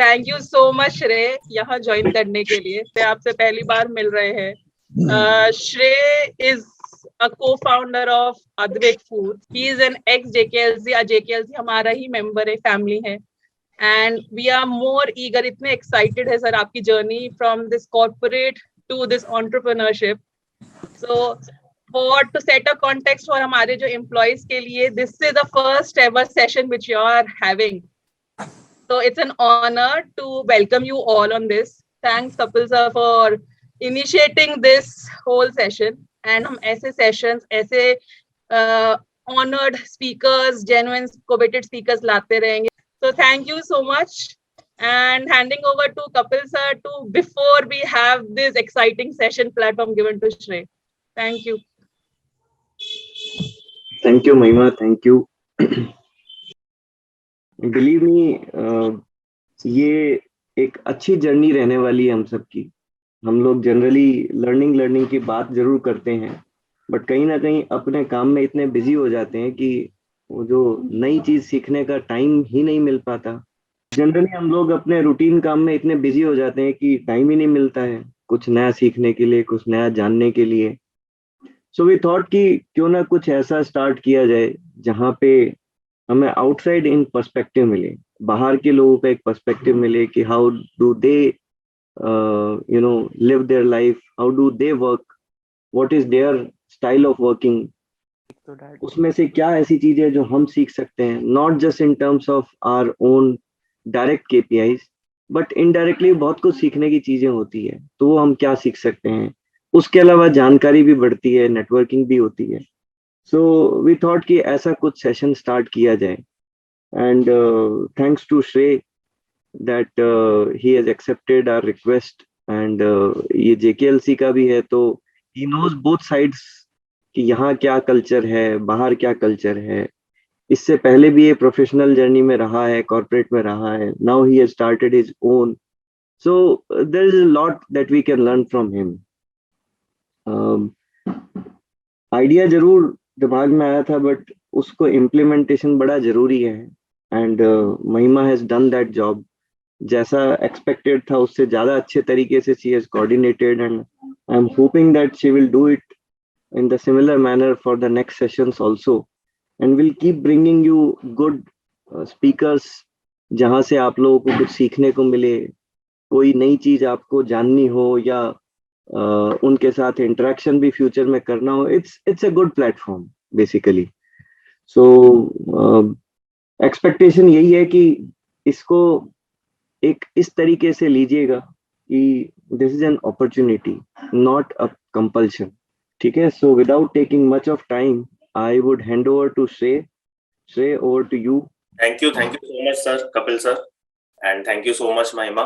Thank you so much श्रेय यहाँ join करने के लिए। मैं आपसे पहली बार मिल रहे हैं। श्रेय is a co-founder of Advik Foods. He is an ex JKLC. JKLC हमारा ही member है, family है, and we are more eager. इतने excited है सर आपकी journey from this corporate to this entrepreneurship. So for to set a context for हमारे जो employees के लिए, this is the first ever session which you are having. So it's an honor to welcome you all on this. Thanks Kapil sir for initiating this whole session. And हम ऐसे sessions, ऐसे honored speakers, genuine committed speakers लाते रहेंगे. So thank you so much. And handing over to Kapil sir to before we have this exciting session platform given to Shrey. Thank you. Thank you, Mahima. Thank you. Believe me, ये एक अच्छी journey रहने वाली है हम सबकी. हम लोग जनरली लर्निंग की बात जरूर करते हैं, बट कहीं ना कहीं अपने काम में इतने बिजी हो जाते हैं कि वो जो नई चीज सीखने का टाइम ही नहीं मिल पाता. जनरली हम लोग अपने रूटीन काम में इतने बिजी हो जाते हैं कि टाइम ही नहीं मिलता है कुछ नया सीखने के लिए, कुछ नया जानने के लिए. सो वी थॉट कि क्यों ना कुछ ऐसा स्टार्ट किया जाए जहाँ पे हमें आउटसाइड इन पर्सपेक्टिव मिले, बाहर के लोगों का एक पर्सपेक्टिव मिले कि how do they live their life, how do they work, what is their style of working. उसमें से क्या ऐसी चीजें हैं जो हम सीख सकते हैं, not just in terms of our own direct KPIs, but indirectly बहुत कुछ सीखने की चीजें होती है, तो वो हम क्या सीख सकते हैं. उसके अलावा जानकारी भी बढ़ती है, नेटवर्किंग भी होती है. सो वी थॉट कि ऐसा कुछ सेशन स्टार्ट किया जाए. एंड थैंक्स टू श्रेय that he has accepted our request. And ये JKLC का भी है, तो he knows both sides कि यहाँ क्या कल्चर है, बाहर क्या कल्चर है. इससे पहले भी ये प्रोफेशनल जर्नी में रहा है, कॉर्पोरेट में रहा है. now he has started his own, so there is a lot that we can learn from him. Idea जरूर दिमाग में आया था, बट उसको इम्प्लीमेंटेशन बड़ा जरूरी है. एंड महिमा हैज डन दैट जॉब. जैसा एक्सपेक्टेड था उससे ज्यादा अच्छे तरीके से she has coordinated, and I'm hoping that she will do it in the similar manner for the next sessions also, and we'll keep bringing you good speakers जहां से आप लोगों को कुछ सीखने को मिले, कोई नई चीज आपको जाननी हो या उनके साथ इंटरेक्शन भी फ्यूचर में करना हो. it's a good platform basically. So expectation यही है कि इसको एक इस तरीके से लीजिएगा कि this is an opportunity, not a compulsion. ठीक है. So without taking much of time I would hand over to Shreya. Shreya, over to you. Thank you so much sir, Kapil sir, and thank you so much Mahima.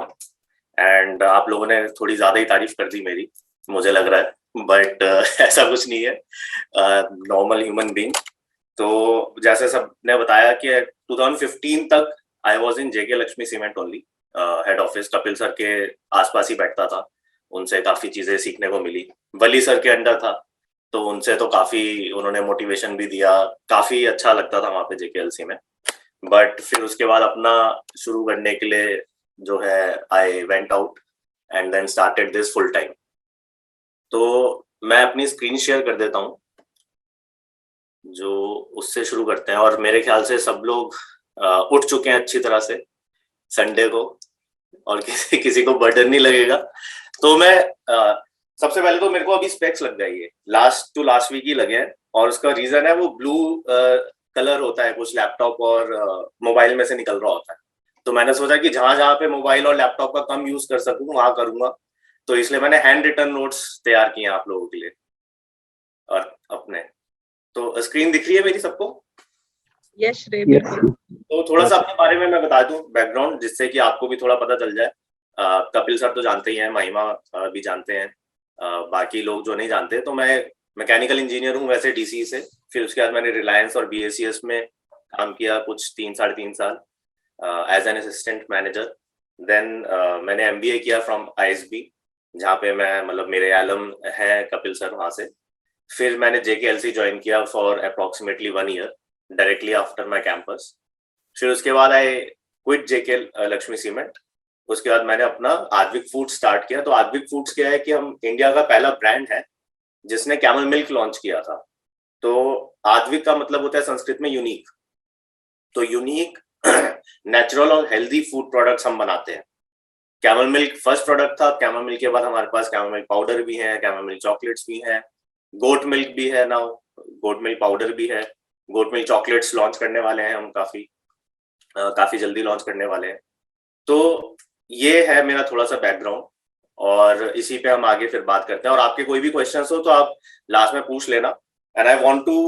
एंड आप लोगों ने थोड़ी ज्यादा ही तारीफ कर दी मेरी, मुझे लग रहा है, बट ऐसा कुछ नहीं है. Normal human being. तो जैसे सबने बताया कि 2015 तक I was in JK Lakshmi cement only. Head office Kapil sir के आसपास ही बैठता था. उनसे काफी चीजें सीखने को मिली. वली सर के अंडर था, तो उनसे तो काफी उन्होंने मोटिवेशन भी दिया. काफी अच्छा लगता था वहां पे जेकेएलसी में. बट फिर उसके बाद अपना शुरू करने के लिए जो है I went out and then started this full time. तो मैं अपनी स्क्रीन शेयर कर देता हूँ, जो उससे शुरू करते हैं. और मेरे ख्याल से सब लोग उठ चुके हैं अच्छी तरह से संडे को, और किसी को बर्डन नहीं लगेगा. तो मैं सबसे पहले तो मेरे को अभी स्पेक्स लग गई है, लास्ट वीक ही लगे हैं. और उसका रीजन है वो ब्लू कलर होता है कुछ लैपटॉप और मोबाइल में से निकल रहा होता है. तो मैंने सोचा कि जहां पे मोबाइल और लैपटॉप का कम यूज कर सकूं वहां करूंगा. तो इसलिए मैंने हैंड रिटन नोट्स तैयार किए हैं आप लोगों के लिए. और अपने तो स्क्रीन दिख रही है मेरी सबको? यस श्रेय. तो थोड़ा सा अपने बारे में मैं बता दूं बैकग्राउंड, जिससे कि आपको भी थोड़ा पता चल जाए. कपिल सर तो जानते ही हैं, महिमा भी जानते हैं, बाकी लोग जो नहीं जानते. तो मैं मैकेनिकल इंजीनियर हूँ वैसे डीसी से. फिर उसके बाद मैंने रिलायंस और बीएसीएस में काम किया कुछ 3-3.5 साल as an assistant manager. Then मैंने एमबीए किया फ्रॉम आईएसबी, जहाँ पे मैं मतलब मेरे एलम है कपिल सर वहाँ से. फिर मैंने जेकेएलसी ज्वाइन किया for approximately 1 year directly after my campus. फिर उसके बाद I quit JK Lakshmi cement उसके बाद मैंने अपना आद्विक फूड्स स्टार्ट किया। तो आद्विक फूड्स क्या है कि हम इंडिया का पहला ब्रांड है जिसने कैमल मिल्क लॉन्च किया था। तो आद्विक का मतलब होता है संस्कृत में यूनिक। तो यूनिक नेचुरल और हेल्दी फूड प्रोडक्ट्स हम बनाते हैं। कैमल मिल्क फर्स्ट प्रोडक्ट था। कैमल मिल्क के बाद हमारे पास कैमल मिल्क पाउडर भी है, कैमल मिल्क चॉकलेट्स भी है, गोट मिल्क भी है, नाउ गोट मिल्क पाउडर भी है, गोट मिल्क चॉकलेट्स लॉन्च करने वाले हैं हम, काफी जल्दी लॉन्च करने वाले हैं। तो ये है मेरा थोड़ा सा बैकग्राउंड, और इसी पे हम आगे फिर बात करते हैं। और आपके कोई भी क्वेश्चंस हो तो आप लास्ट में पूछ लेना। And I want to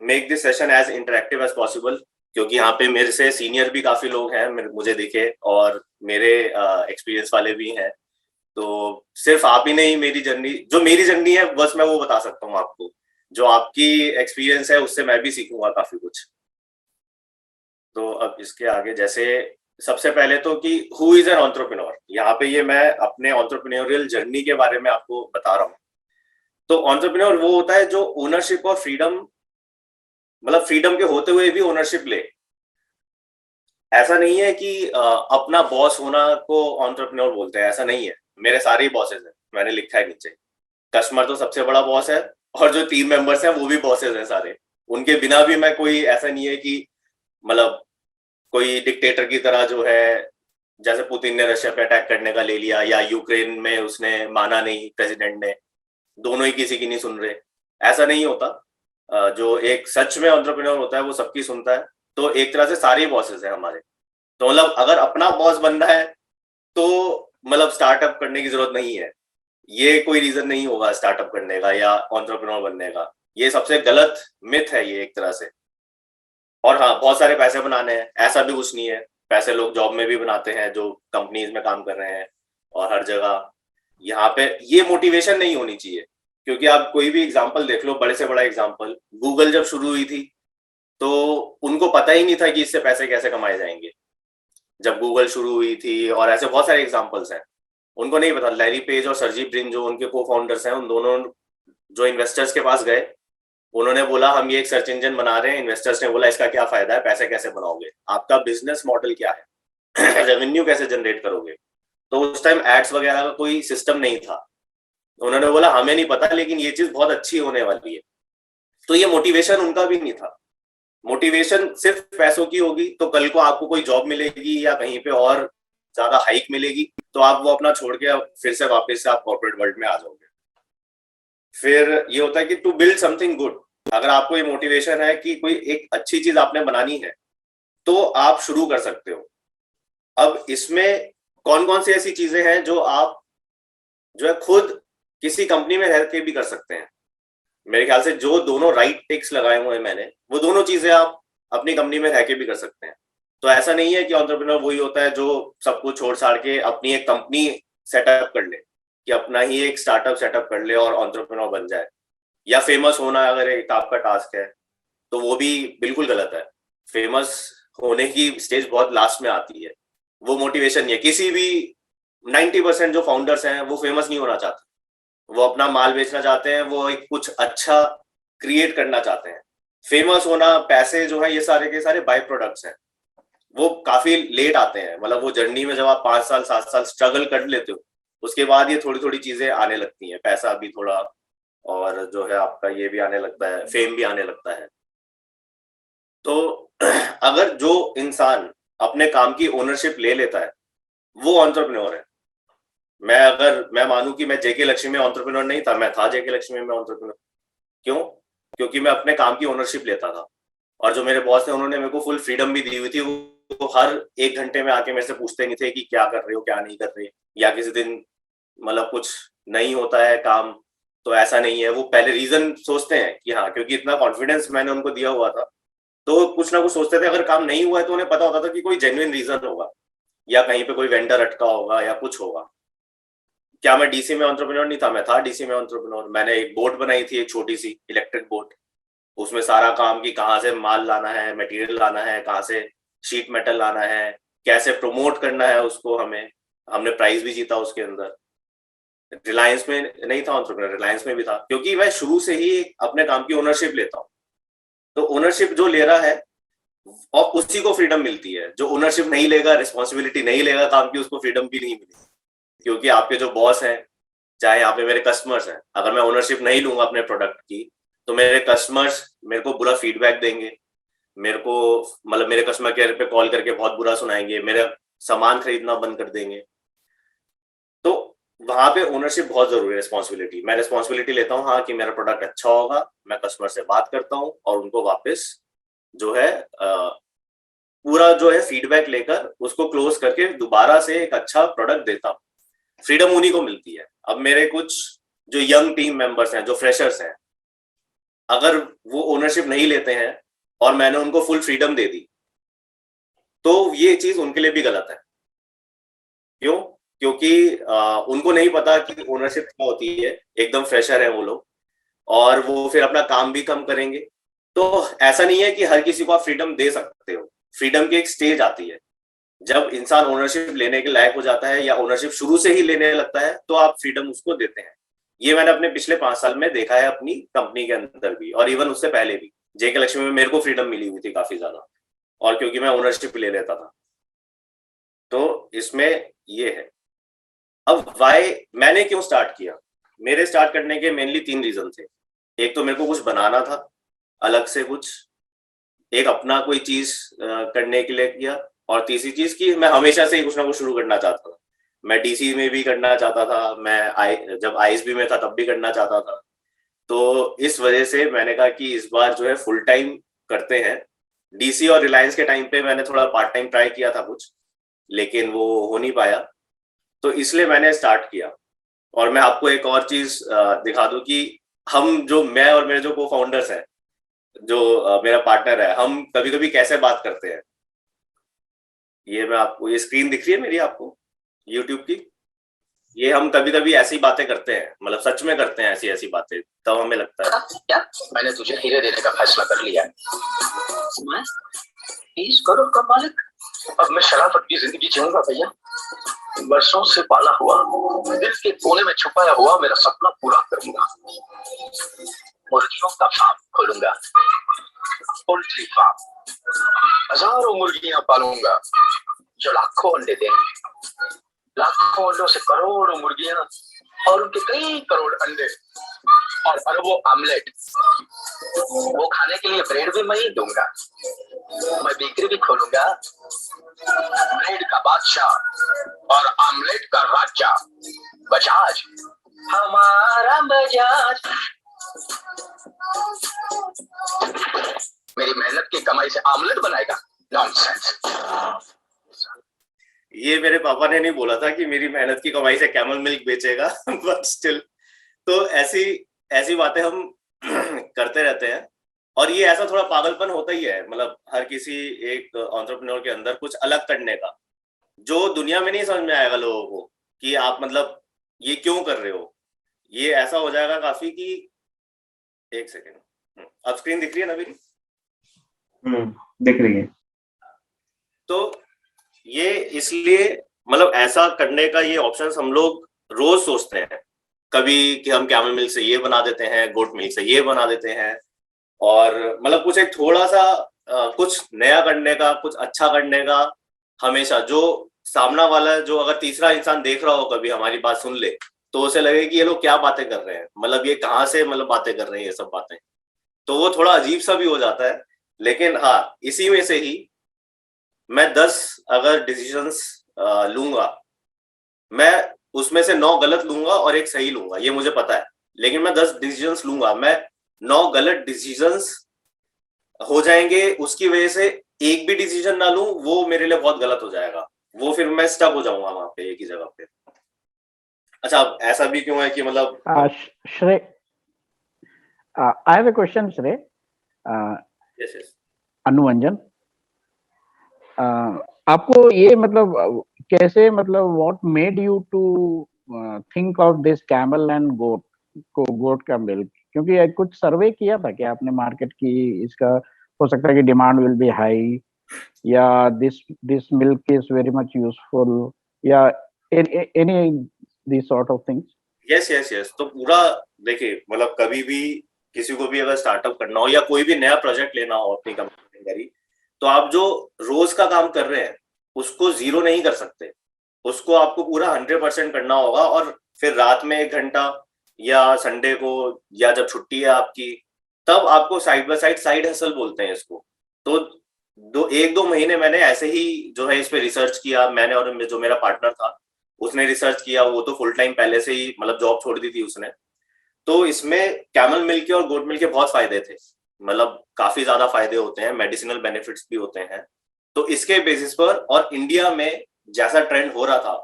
make this session as interactive as possible, क्योंकि यहाँ पे मेरे से सीनियर भी काफी लोग हैं मुझे दिखे, और मेरे एक्सपीरियंस वाले भी हैं। तो सिर्फ आप ही नहीं, मेरी जर्नी है बस मैं वो बता सकता हूँ आपको। जो आपकी एक्सपीरियंस है उससे मैं भी सीखूंगा काफी कुछ। तो अब इसके आगे जैसे सबसे पहले तो कि हु इज एन एंटरप्रेन्योर, यहाँ पे ये मैं अपने एंटरप्रेन्योरियल जर्नी के बारे में आपको बता रहा हूँ। तो एंटरप्रेन्योर वो होता है जो ओनरशिप और फ्रीडम, मतलब फ्रीडम के होते हुए भी ओनरशिप ले। ऐसा नहीं है कि अपना बॉस होना को एंटरप्रेन्योर बोलते हैं, ऐसा नहीं है। मेरे सारे ही बॉसेस हैं, मैंने लिखा है नीचे। कस्टमर तो सबसे बड़ा बॉस है, और जो टीम मेंबर्स हैं वो भी बॉसेस हैं सारे। उनके बिना भी मैं कोई, ऐसा नहीं है कि मतलब कोई डिक्टेटर की तरह जो है, जैसे पुतिन ने रशिया पे अटैक करने का ले लिया, या यूक्रेन में उसने माना नहीं प्रेसिडेंट ने, दोनों ही किसी की नहीं सुन रहे, ऐसा नहीं होता। जो एक सच में एंटरप्रेन्योर होता है वो सबकी सुनता है। तो एक तरह से सारे बॉसेस हैं हमारे। तो मतलब अगर अपना बॉस बनना है तो मतलब स्टार्टअप करने की जरूरत नहीं है। ये कोई रीजन नहीं होगा स्टार्टअप करने का या एंटरप्रेन्योर बनने का। ये सबसे गलत मिथ है ये एक तरह से। और हाँ, बहुत सारे पैसे बनाने हैं, ऐसा भी कुछ नहीं है। पैसे लोग जॉब में भी बनाते हैं जो कंपनीज में काम कर रहे हैं, और हर जगह। यहाँ पे ये मोटिवेशन नहीं होनी चाहिए, क्योंकि आप कोई भी एग्जांपल देख लो, बड़े से बड़ा एग्जांपल, गूगल जब शुरू हुई थी तो उनको पता ही नहीं था कि इससे पैसे कैसे कमाए जाएंगे जब गूगल शुरू हुई थी। और ऐसे बहुत सारे एग्जांपल्स हैं, उनको नहीं पता। लैरी पेज और सर्जी ब्रिन जो उनके को फाउंडर्स हैं, उन दोनों जो इन्वेस्टर्स के पास गए, उन्होंने बोला हम ये एक सर्च इंजन बना रहे हैं। इन्वेस्टर्स ने बोला इसका क्या फायदा है, पैसे कैसे बनाओगे, आपका बिजनेस मॉडल क्या है, रेवेन्यू कैसे जनरेट करोगे। तो उस टाइम एड्स वगैरह का कोई सिस्टम नहीं था। उन्होंने बोला हमें नहीं पता, लेकिन ये चीज बहुत अच्छी होने वाली है। तो ये मोटिवेशन उनका भी नहीं था। मोटिवेशन सिर्फ पैसों की होगी तो कल को आपको कोई जॉब मिलेगी या कहीं पे और ज्यादा हाइक मिलेगी, तो आप वो अपना छोड़ के फिर से वापस से आप कॉर्पोरेट वर्ल्ड में आ जाओगे। फिर ये होता है कि टू बिल्ड समथिंग गुड, अगर आपको ये मोटिवेशन है कि कोई एक अच्छी चीज आपने बनानी है तो आप शुरू कर सकते हो। अब इसमें कौन कौन सी ऐसी चीजें हैं जो आप जो है खुद किसी कंपनी में रह के भी कर सकते हैं। मेरे ख्याल से जो दोनों राइट टिक्स लगाए हुए हैं मैंने, वो दोनों चीजें आप अपनी कंपनी में रह के भी कर सकते हैं। तो ऐसा नहीं है कि एंटरप्रेन्योर वही होता है जो सब कुछ छोड़ छाड़ के अपनी एक कंपनी सेटअप कर ले, कि अपना ही एक स्टार्टअप सेटअप कर ले और एंटरप्रेन्योर बन जाए, या फेमस होना अगर एक आपका टास्क है तो वो भी बिल्कुल गलत है। फेमस होने की स्टेज बहुत लास्ट में आती है, वो मोटिवेशन नहीं है। किसी भी 90% जो फाउंडर्स हैं वो फेमस नहीं होना चाहते, वो अपना माल बेचना चाहते हैं, वो एक कुछ अच्छा क्रिएट करना चाहते हैं। फेमस होना, पैसे जो है, ये सारे के सारे बाय प्रोडक्ट्स हैं, वो काफी लेट आते हैं। मतलब वो जर्नी में जब आप 5 साल 7 साल स्ट्रगल कर लेते हो, उसके बाद ये थोड़ी थोड़ी चीजें आने लगती हैं, पैसा भी थोड़ा, और जो है आपका ये भी आने लगता है, फेम भी आने लगता है। तो अगर जो इंसान अपने काम की ओनरशिप ले लेता है वो एंटरप्रेन्योर है। मैं मानूं कि मैं जेके लक्ष्मी में एंटरप्रेन्योर नहीं था, मैं था जेके लक्ष्मी में एंटरप्रेन्योर। क्यों? क्योंकि मैं अपने काम की ओनरशिप लेता था, और जो मेरे बॉस थे उन्होंने मेरे को फुल फ्रीडम भी दी हुई थी। वो हर 1 घंटे में आके मेरे से पूछते नहीं थे कि क्या कर रहे हो क्या नहीं कर रहे, या किसी दिन मतलब कुछ नहीं होता है काम तो ऐसा नहीं है। वो पहले रीजन सोचते हैं कि हाँ, क्योंकि इतना कॉन्फिडेंस मैंने उनको दिया हुआ था, तो कुछ ना कुछ सोचते थे। अगर काम नहीं हुआ है तो उन्हें पता होता था कि कोई जेन्युइन रीजन होगा, या कहीं पे कोई वेंडर अटका होगा या कुछ होगा। क्या मैं डीसी में एंटरप्रेन्योर नहीं था? मैं था डीसी में एंटरप्रेन्योर। मैंने एक बोट बनाई थी, एक छोटी सी इलेक्ट्रिक बोट। उसमें सारा काम कि कहाँ से माल लाना है, मटेरियल लाना है, कहाँ से शीट मेटल लाना है, कैसे प्रमोट करना है उसको। हमने प्राइज भी जीता उसके अंदर। रिलायंस में नहीं था एंटरप्रेन्योर, रिलायंस में भी था, क्योंकि मैं शुरू से ही अपने काम की ओनरशिप लेता हूँ। तो ओनरशिप जो ले रहा है और उसी को फ्रीडम मिलती है। जो ओनरशिप नहीं लेगा, रिस्पॉन्सिबिलिटी नहीं लेगा काम की, उसको फ्रीडम भी नहीं मिलेगी। क्योंकि आपके जो बॉस हैं, चाहे यहाँ पे मेरे कस्टमर्स हैं, अगर मैं ओनरशिप नहीं लूंगा अपने प्रोडक्ट की, तो मेरे कस्टमर्स मेरे को बुरा फीडबैक देंगे, मेरे को मतलब मेरे कस्टमर केयर पे कॉल करके बहुत बुरा सुनाएंगे, मेरा सामान खरीदना बंद कर देंगे। तो वहां पे ओनरशिप बहुत जरूरी है, रिस्पॉन्सिबिलिटी। मैं रिस्पॉन्सिबिलिटी लेता हूँ हाँ कि मेरा प्रोडक्ट अच्छा होगा, मैं कस्टमर से बात करता हूँ और उनको वापस जो है पूरा जो है फीडबैक लेकर उसको क्लोज करके दोबारा से एक अच्छा प्रोडक्ट देता हूँ। फ्रीडम उन्हीं को मिलती है। अब मेरे कुछ जो यंग टीम मेंबर्स हैं, जो फ्रेशर्स हैं, अगर वो ओनरशिप नहीं लेते हैं और मैंने उनको फुल फ्रीडम दे दी, तो ये चीज उनके लिए भी गलत है। क्यों? क्योंकि उनको नहीं पता कि ओनरशिप क्या होती है, एकदम फ्रेशर है वो लोग, और वो फिर अपना काम भी कम करेंगे। तो ऐसा नहीं है कि हर किसी को आप फ्रीडम दे सकते हो। फ्रीडम की एक स्टेज आती है, जब इंसान ओनरशिप लेने के लायक हो जाता है या ओनरशिप शुरू से ही लेने लगता है, तो आप फ्रीडम उसको देते हैं। ये मैंने अपने पिछले 5 साल में देखा है, अपनी कंपनी के अंदर भी और इवन उससे पहले भी। जेके लक्ष्मी में मेरे को फ्रीडम मिली हुई थी काफी ज्यादा, और क्योंकि मैं ओनरशिप ले लेता था। तो इसमें ये है। अब वाई मैंने क्यों स्टार्ट किया? मेरे स्टार्ट करने के मेनली 3 रीजन थे। एक तो मेरे को कुछ बनाना था अलग से कुछ, एक अपना कोई चीज करने के लिए किया, और तीसरी चीज की मैं हमेशा से ही कुछ ना कुछ शुरू करना चाहता था। मैं डीसी में भी करना चाहता था, मैं जब आईएसबी में था तब भी करना चाहता था। तो इस वजह से मैंने कहा कि इस बार जो है फुल टाइम करते हैं। डीसी और रिलायंस के टाइम पे मैंने थोड़ा पार्ट टाइम ट्राई किया था कुछ, लेकिन वो हो नहीं पाया, तो इसलिए मैंने स्टार्ट किया। और मैं आपको एक और चीज दिखा दूं कि मैं और मेरे जो को फाउंडर्स हैं, जो मेरा पार्टनर है, हम कभी कभी कैसे बात करते हैं। ये मैं आपको, ये स्क्रीन दिख रही है मेरी आपको यूट्यूब की, ये हम कभी कभी ऐसी बातें करते हैं, मतलब सच में करते हैं ऐसी ऐसी बातें, तब हमें लगता है क्या मैंने तुझे हीरे देने का फैसला कर लिया। मैं 20 करोड़ का मालिक, अब मैं शराफत की जिंदगी जीऊंगा भैया। बरसों से पाला हुआ, दिल के कोने में छुपाया हुआ मेरा सपना पूरा करूंगा। मुर्गियों का फार्म खोलूंगा, पोल्ट्री फार्म। हजारों मुर्गियां पालूंगा जो लाखों अंडे देंगे। लाखों अंडों से करोड़ों मुर्गियां और उनके कई करोड़ अंडे और अरबों आमलेट। वो खाने के लिए ब्रेड भी मैं ही दूंगा। मैं बेकरी भी खोलूंगा, ब्रेड का बादशाह और आमलेट का राजा। बजाज, हमारा बजाज। मेरी मेहनत की कमाई से आमलेट बनाएगा? नॉनसेंस। ये मेरे पापा ने नहीं बोला था कि मेरी मेहनत की कमाई से कैमल मिल्क बेचेगा बट स्टिल, तो ऐसी ऐसी बातें हम करते रहते हैं। और ये ऐसा थोड़ा पागलपन होता ही है, मतलब हर किसी एक एंटरप्रेन्योर के अंदर कुछ अलग करने का, जो दुनिया में नहीं समझ में आएगा लोगों को कि आप मतलब ये क्यों कर रहे हो। ये ऐसा हो जाएगा काफी कि एक सेकेंड, अब स्क्रीन दिख रही है ना मेरी? दिख रही है। तो ये इसलिए मतलब ऐसा करने का ये ऑप्शंस हम लोग रोज सोचते हैं कभी कि हम कैमल मिल्क से ये बना देते हैं, गोट मिल्क से ये बना देते हैं, और मतलब कुछ एक थोड़ा सा कुछ नया करने का, कुछ अच्छा करने का। हमेशा जो सामना वाला, जो अगर तीसरा इंसान देख रहा हो कभी हमारी बात सुन ले, तो उसे लगे कि ये लोग क्या बातें कर रहे हैं, मतलब ये कहाँ से मतलब बातें कर रहे हैं ये सब बातें, तो वो थोड़ा अजीब सा भी हो जाता है। लेकिन हाँ, इसी में से ही मैं 10 अगर डिसीजंस लूंगा, मैं उसमें से 9 गलत लूंगा और एक सही लूंगा, ये मुझे पता है। लेकिन मैं 10 डिसीजंस लूंगा, मैं 9 गलत डिसीजंस हो जाएंगे, उसकी वजह से एक भी डिसीजन ना लूं, वो मेरे लिए बहुत गलत हो जाएगा। वो फिर मैं स्टक हो जाऊंगा वहां पे एक ही जगह पे। अच्छा, अब ऐसा भी क्यों है कि मतलब Shrey, I have a question, Shrey. yes, yes. अनुवंजन, आपको ये मतलब कैसे, मतलब what made you to think of this camel and goat का मिल्क? क्योंकि कुछ सर्वे किया था कि आपने मार्केट की, इसका हो सकता है कि डिमांड विल बी हाई, या this milk is very much useful, या any these sort of things? yes. तो पूरा देखिए, मतलब कभी भी किसी को भी अगर स्टार्टअप करना हो या कोई भी नया प्रोजेक्ट लेना हो अपनी कंपनी, तो आप जो रोज का काम कर रहे हैं उसको जीरो नहीं कर सकते, उसको आपको पूरा 100% करना होगा, और फिर रात में 1 घंटा या संडे को या जब छुट्टी है आपकी, तब आपको side by side, side hustle बोलते हैं इसको। तो 1-2 महीने मैंने ऐसे ही जो है इस पे रिसर्च किया, मैंने और जो मेरा पार्टनर था उसने रिसर्च किया। वो तो फुल टाइम पहले से ही मतलब जॉब छोड़ दी थी उसने। तो इसमें कैमल मिल्क के और गोट मिल्क के बहुत फायदे थे, मतलब काफी ज्यादा फायदे होते हैं, मेडिसिनल बेनिफिट्स भी होते हैं। तो इसके बेसिस पर, और इंडिया में जैसा ट्रेंड हो रहा था,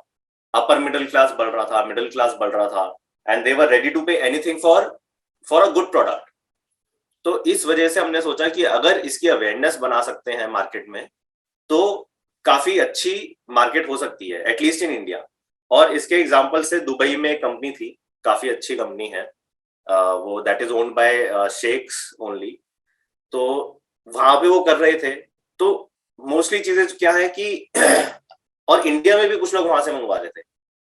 अपर मिडिल क्लास बढ़ रहा था, मिडिल क्लास बढ़ रहा था, and they were ready to pay anything for a good product. तो इस वजह से हमने सोचा कि अगर इसकी अवेयरनेस बना सकते हैं मार्केट में तो काफी अच्छी मार्केट हो सकती है, एटलीस्ट इन इंडिया। और इसके एग्जांपल से दुबई में एक कंपनी थी, काफी अच्छी कंपनी है, वो that is owned by sheikhs only. तो वहां पे वो कर रहे थे। तो मोस्टली चीजें क्या है कि और इंडिया में भी कुछ लोग वहां से मंगवा रहे थे,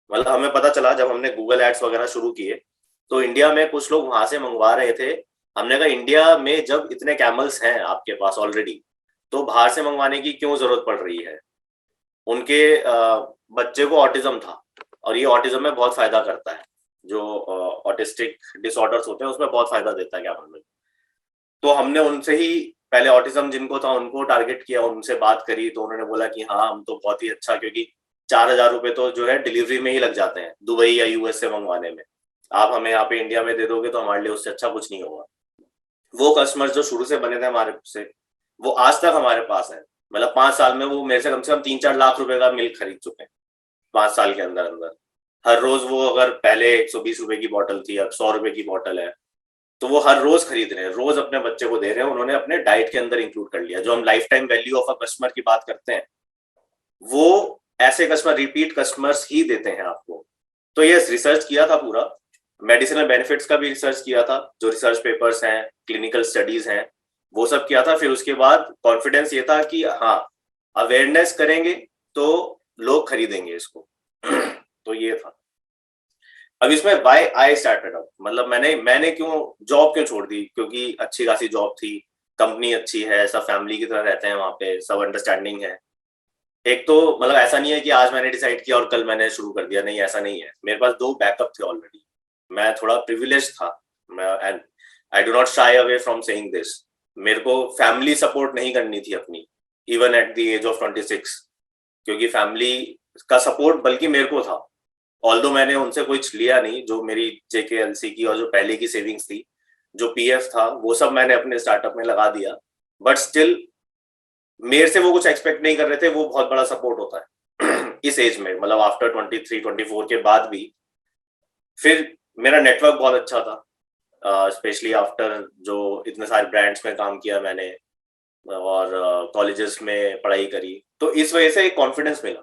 मतलब हमें पता चला जब हमने गूगल एड्स वगैरह शुरू किए तो इंडिया में कुछ लोग वहां से मंगवा रहे थे। हमने कहा इंडिया में जब इतने कैमल्स हैं आपके पास ऑलरेडी, तो बाहर से मंगवाने की क्यों जरूरत पड़ रही है। उनके बच्चे को ऑटिज्म था, और ये ऑटिज्म में बहुत फायदा करता है, जो ऑटिस्टिक डिसऑर्डर्स होते हैं उसमें बहुत फायदा देता है कैमल मिल्क। तो हमने उनसे ही पहले ऑटिज्म जिनको था उनको टारगेट किया, उनसे बात करी, तो उन्होंने बोला कि हाँ हम तो बहुत ही अच्छा, क्योंकि 4,000 रुपए तो जो है डिलीवरी में ही लग जाते हैं दुबई या यूएस से मंगवाने में, आप हमें यहाँ पे इंडिया में दे दोगे तो हमारे लिए उससे अच्छा कुछ नहीं होगा। वो कस्टमर्स जो शुरू से बने थे हमारे से, वो आज तक हमारे पास है, मतलब 5 साल में वो मेरे से कम 3-4 लाख रुपए का मिल्क खरीद चुके हैं 5 साल के अंदर अंदर। हर रोज वो, अगर पहले 120 रुपए की बॉटल थी अब 100 रुपए की बॉटल है, तो वो हर रोज खरीद रहे हैं, रोज अपने बच्चे को दे रहे हैं, उन्होंने अपने डाइट के अंदर इंक्लूड कर लिया। जो हम life time value of a customer की बात करते हैं, वो ऐसे कस्टमर, रिपीट कस्टमर्स ही देते हैं आपको। तो ये रिसर्च किया था पूरा, मेडिसिनल बेनिफिट्स का भी रिसर्च किया था, जो रिसर्च पेपर्स हैं, क्लिनिकल स्टडीज हैं, वो सब किया था। फिर उसके बाद कॉन्फिडेंस ये था कि हाँ अवेयरनेस करेंगे तो लोग खरीदेंगे इसको। तो ये था। अब इसमें व्हाई आई स्टार्टेड अप, मतलब मैंने जॉब क्यों छोड़ दी, क्योंकि अच्छी खासी जॉब थी, कंपनी अच्छी है, सब फैमिली की तरह रहते हैं वहां पे, सब अंडरस्टैंडिंग है। एक तो मतलब ऐसा नहीं है कि आज मैंने डिसाइड किया और कल मैंने शुरू कर दिया, नहीं ऐसा नहीं है। मेरे पास 2 बैकअप थे ऑलरेडी, मैं थोड़ा प्रिविलेज था, and I do not shy away from saying this. मेरे को फैमिली सपोर्ट नहीं करनी थी अपनी, even at the age of 26, क्योंकि फैमिली का सपोर्ट बल्कि मेरे को था। ऑल्दो मैंने उनसे कुछ लिया नहीं, जो मेरी JKLC की और जो पहले की सेविंग्स थी, जो PF था, वो सब मैंने अपने स्टार्टअप में लगा दिया, बट स्टिल मेरे से वो कुछ एक्सपेक्ट नहीं कर रहे थे। वो बहुत बड़ा सपोर्ट होता है इस एज में, मतलब आफ्टर 23-24 के बाद भी। फिर मेरा नेटवर्क बहुत अच्छा था, स्पेशली आफ्टर जो इतने सारे ब्रांड्स में काम किया मैंने और कॉलेजेस में पढ़ाई करी, तो इस वजह से एक कॉन्फिडेंस मिला।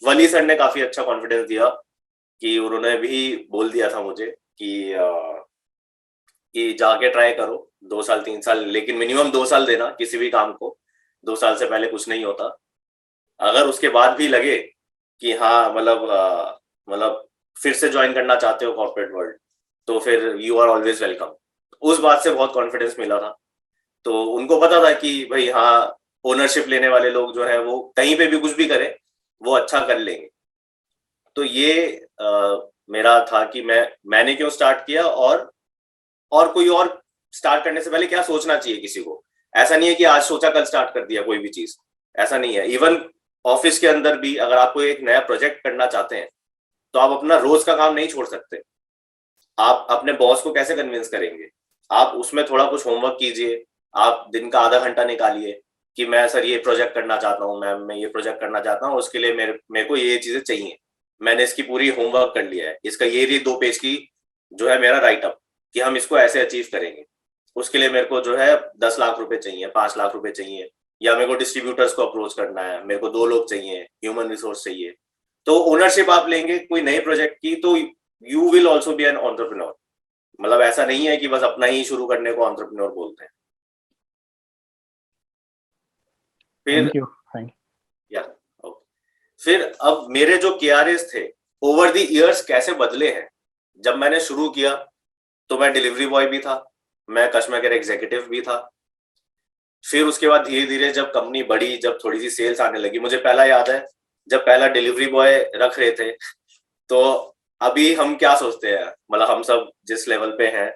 वली सर ने काफी अच्छा कॉन्फिडेंस दिया, कि उन्होंने भी बोल दिया था मुझे कि जाके ट्राई करो 2 साल 3 साल, लेकिन मिनिमम 2 साल देना किसी भी काम को, 2 साल से पहले कुछ नहीं होता। अगर उसके बाद भी लगे कि हाँ मतलब फिर से ज्वाइन करना चाहते हो कॉर्पोरेट वर्ल्ड, तो फिर यू आर ऑलवेज वेलकम। उस बात से बहुत कॉन्फिडेंस मिला था। तो उनको पता था कि भाई हाँ, ओनरशिप लेने वाले लोग जो है वो कहीं पे भी कुछ भी करें वो अच्छा कर लेंगे। तो ये मेरा था कि मैंने क्यों स्टार्ट किया, और कोई और स्टार्ट करने से पहले क्या सोचना चाहिए किसी को। ऐसा नहीं है कि आज सोचा कल स्टार्ट कर दिया कोई भी चीज, ऐसा नहीं है। इवन ऑफिस के अंदर भी अगर आपको एक नया प्रोजेक्ट करना चाहते हैं तो आप अपना रोज का काम नहीं छोड़ सकते। आप अपने बॉस को कैसे कन्विंस करेंगे, आप उसमें थोड़ा कुछ होमवर्क कीजिए, आप दिन का आधा घंटा निकालिए कि मैं सर ये प्रोजेक्ट करना चाहता हूँ, मैम मैं ये प्रोजेक्ट करना चाहता हूँ, उसके लिए मेरे को ये चीजें चाहिए, मैंने इसकी पूरी होमवर्क कर लिया है, इसका ये 2 पेज की जो है मेरा राइटअप कि हम इसको ऐसे अचीव करेंगे। उसके लिए मेरे को जो है 10 लाख रुपए चाहिए, 5 लाख रुपए चाहिए, या मेरे को डिस्ट्रीब्यूटर्स को अप्रोच करना है, मेरे को 2 लोग चाहिए, ह्यूमन रिसोर्स चाहिए। तो ओनरशिप आप लेंगे कोई नए प्रोजेक्ट की तो you will also be an entrepreneur. मतलब ऐसा नहीं है कि बस अपना ही शुरू करने को एंटरप्रेन्योर बोलते हैं। फिर अब मेरे जो KRAs थे ओवर द इयर्स कैसे बदले हैं। जब मैंने शुरू किया तो मैं डिलीवरी बॉय भी था, मैं कस्टमर केयर एग्जीक्यूटिव भी था, फिर उसके बाद धीरे धीरे जब कंपनी बढ़ी, जब थोड़ी सी सेल्स आने लगी, मुझे पहला याद है जब पहला डिलीवरी बॉय रख रहे थे, तो अभी हम क्या सोचते हैं, मतलब हम सब जिस लेवल पे हैं,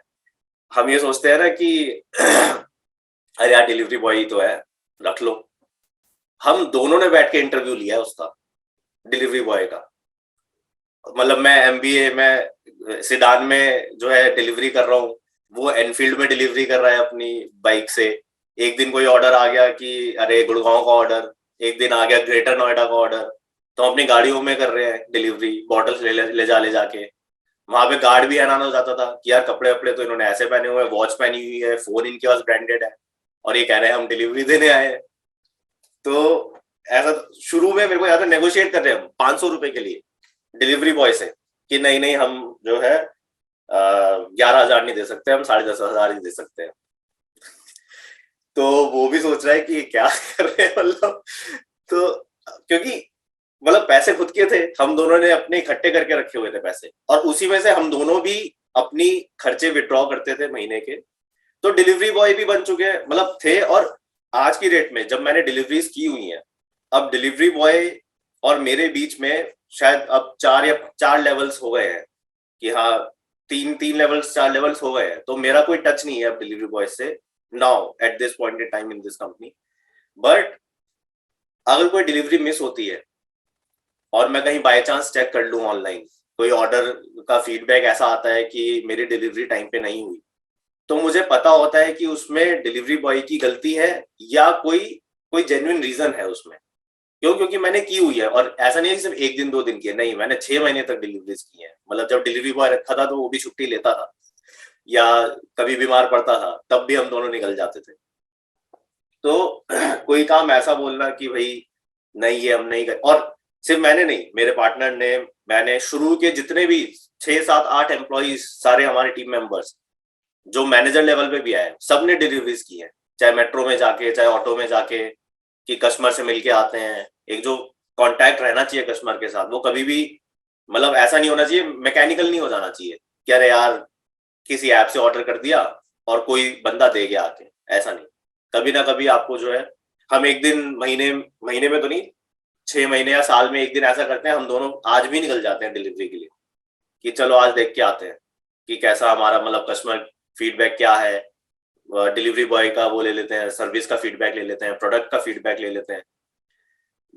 हम ये सोचते हैं ना कि अरे यार डिलीवरी बॉय ही तो है, रख लो। हम दोनों ने बैठ के इंटरव्यू लिया उसका, डिलीवरी बॉय का। मतलब मैं एमबीए में सिडान में जो है डिलीवरी कर रहा हूँ, वो एनफील्ड में डिलीवरी कर रहा है अपनी बाइक से। एक दिन कोई ऑर्डर आ गया कि अरे गुड़गांव का ऑर्डर, एक दिन आ गया ग्रेटर नोएडा का ऑर्डर, तो हम अपनी गाड़ियों में कर रहे हैं डिलीवरी, बॉटल्स ले जाके। वहां पे गार्ड भी हैरान हो जाता था कि यार कपड़े वपड़े तो इन्होंने ऐसे पहने हुए हैं, वॉच पहनी हुई है, फोन इनके पास ब्रांडेड है, और ये कह रहे हैं हम डिलीवरी देने आए हैं। तो ऐसा शुरू में मेरे को याद है नेगोशिएट कर रहे हैं हम 500 रुपए के लिए डिलीवरी बॉय से कि नहीं नहीं हम जो है 11,000 नहीं दे सकते, हम 10,500 ही दे सकते हैं। तो वो भी सोच रहा है कि क्या कर रहे हैं, मतलब। तो क्योंकि मतलब पैसे खुद के थे, हम दोनों ने अपने इकट्ठे करके रखे हुए थे पैसे, और उसी में से हम दोनों भी अपनी खर्चे विड्रॉ करते थे महीने के। तो डिलीवरी बॉय भी बन चुके हैं, मतलब थे। और आज की डेट में जब मैंने डिलीवरीज की हुई हैं, अब डिलीवरी बॉय और मेरे बीच में शायद अब 4 लेवल्स हो गए हैं कि हाँ, 3 लेवल्स 4 लेवल्स हो गए हैं। तो मेरा कोई टच नहीं है अब डिलीवरी बॉय से now at this point in time in this company. But अगर कोई डिलीवरी मिस होती है और मैं कहीं बाय चांस चेक कर लूं ऑनलाइन, कोई ऑर्डर का फीडबैक ऐसा आता है कि मेरी डिलीवरी टाइम पे नहीं हुई, तो मुझे पता होता है कि उसमें डिलीवरी बॉय की गलती है या कोई जेन्युइन रीजन है उसमें। क्यों? क्योंकि मैंने की हुई है, और ऐसा नहीं है कि सिर्फ 1 दिन 2 दिन की है, नहीं, मैंने 6 महीने तक डिलीवरीज की है। मतलब जब डिलीवरी बॉय रखा था तो वो भी छुट्टी लेता था, या कभी बीमार पड़ता था तब भी हम दोनों निकल जाते थे। तो कोई काम ऐसा बोलना कि भाई नहीं ये हम नहीं कर, और सिर्फ मैंने नहीं, मेरे पार्टनर ने, मैंने, शुरू के जितने भी 6 7 8 एम्प्लॉइज, सारे हमारे टीम मेंबर्स जो मैनेजर लेवल पे भी आए, सबने डिलीवरीज की है, चाहे मेट्रो में जाके, चाहे ऑटो में जाके, कि कस्टमर से मिलके आते हैं। एक जो कांटेक्ट रहना चाहिए कस्टमर के साथ, वो कभी भी, मतलब ऐसा नहीं होना चाहिए, मैकेनिकल नहीं हो जाना चाहिए कि अरे यार किसी ऐप से ऑर्डर कर दिया और कोई बंदा दे गया आके, ऐसा नहीं। कभी ना कभी आपको जो है, हम एक दिन महीने में तो नहीं, 6 महीने या साल में एक दिन ऐसा करते हैं, हम दोनों आज भी निकल जाते हैं डिलीवरी के लिए कि चलो आज देख के आते हैं कि कैसा हमारा, मतलब कस्टमर फीडबैक क्या है, डिलीवरी बॉय का वो ले लेते हैं, सर्विस का फीडबैक ले लेते हैं, प्रोडक्ट का फीडबैक ले लेते हैं,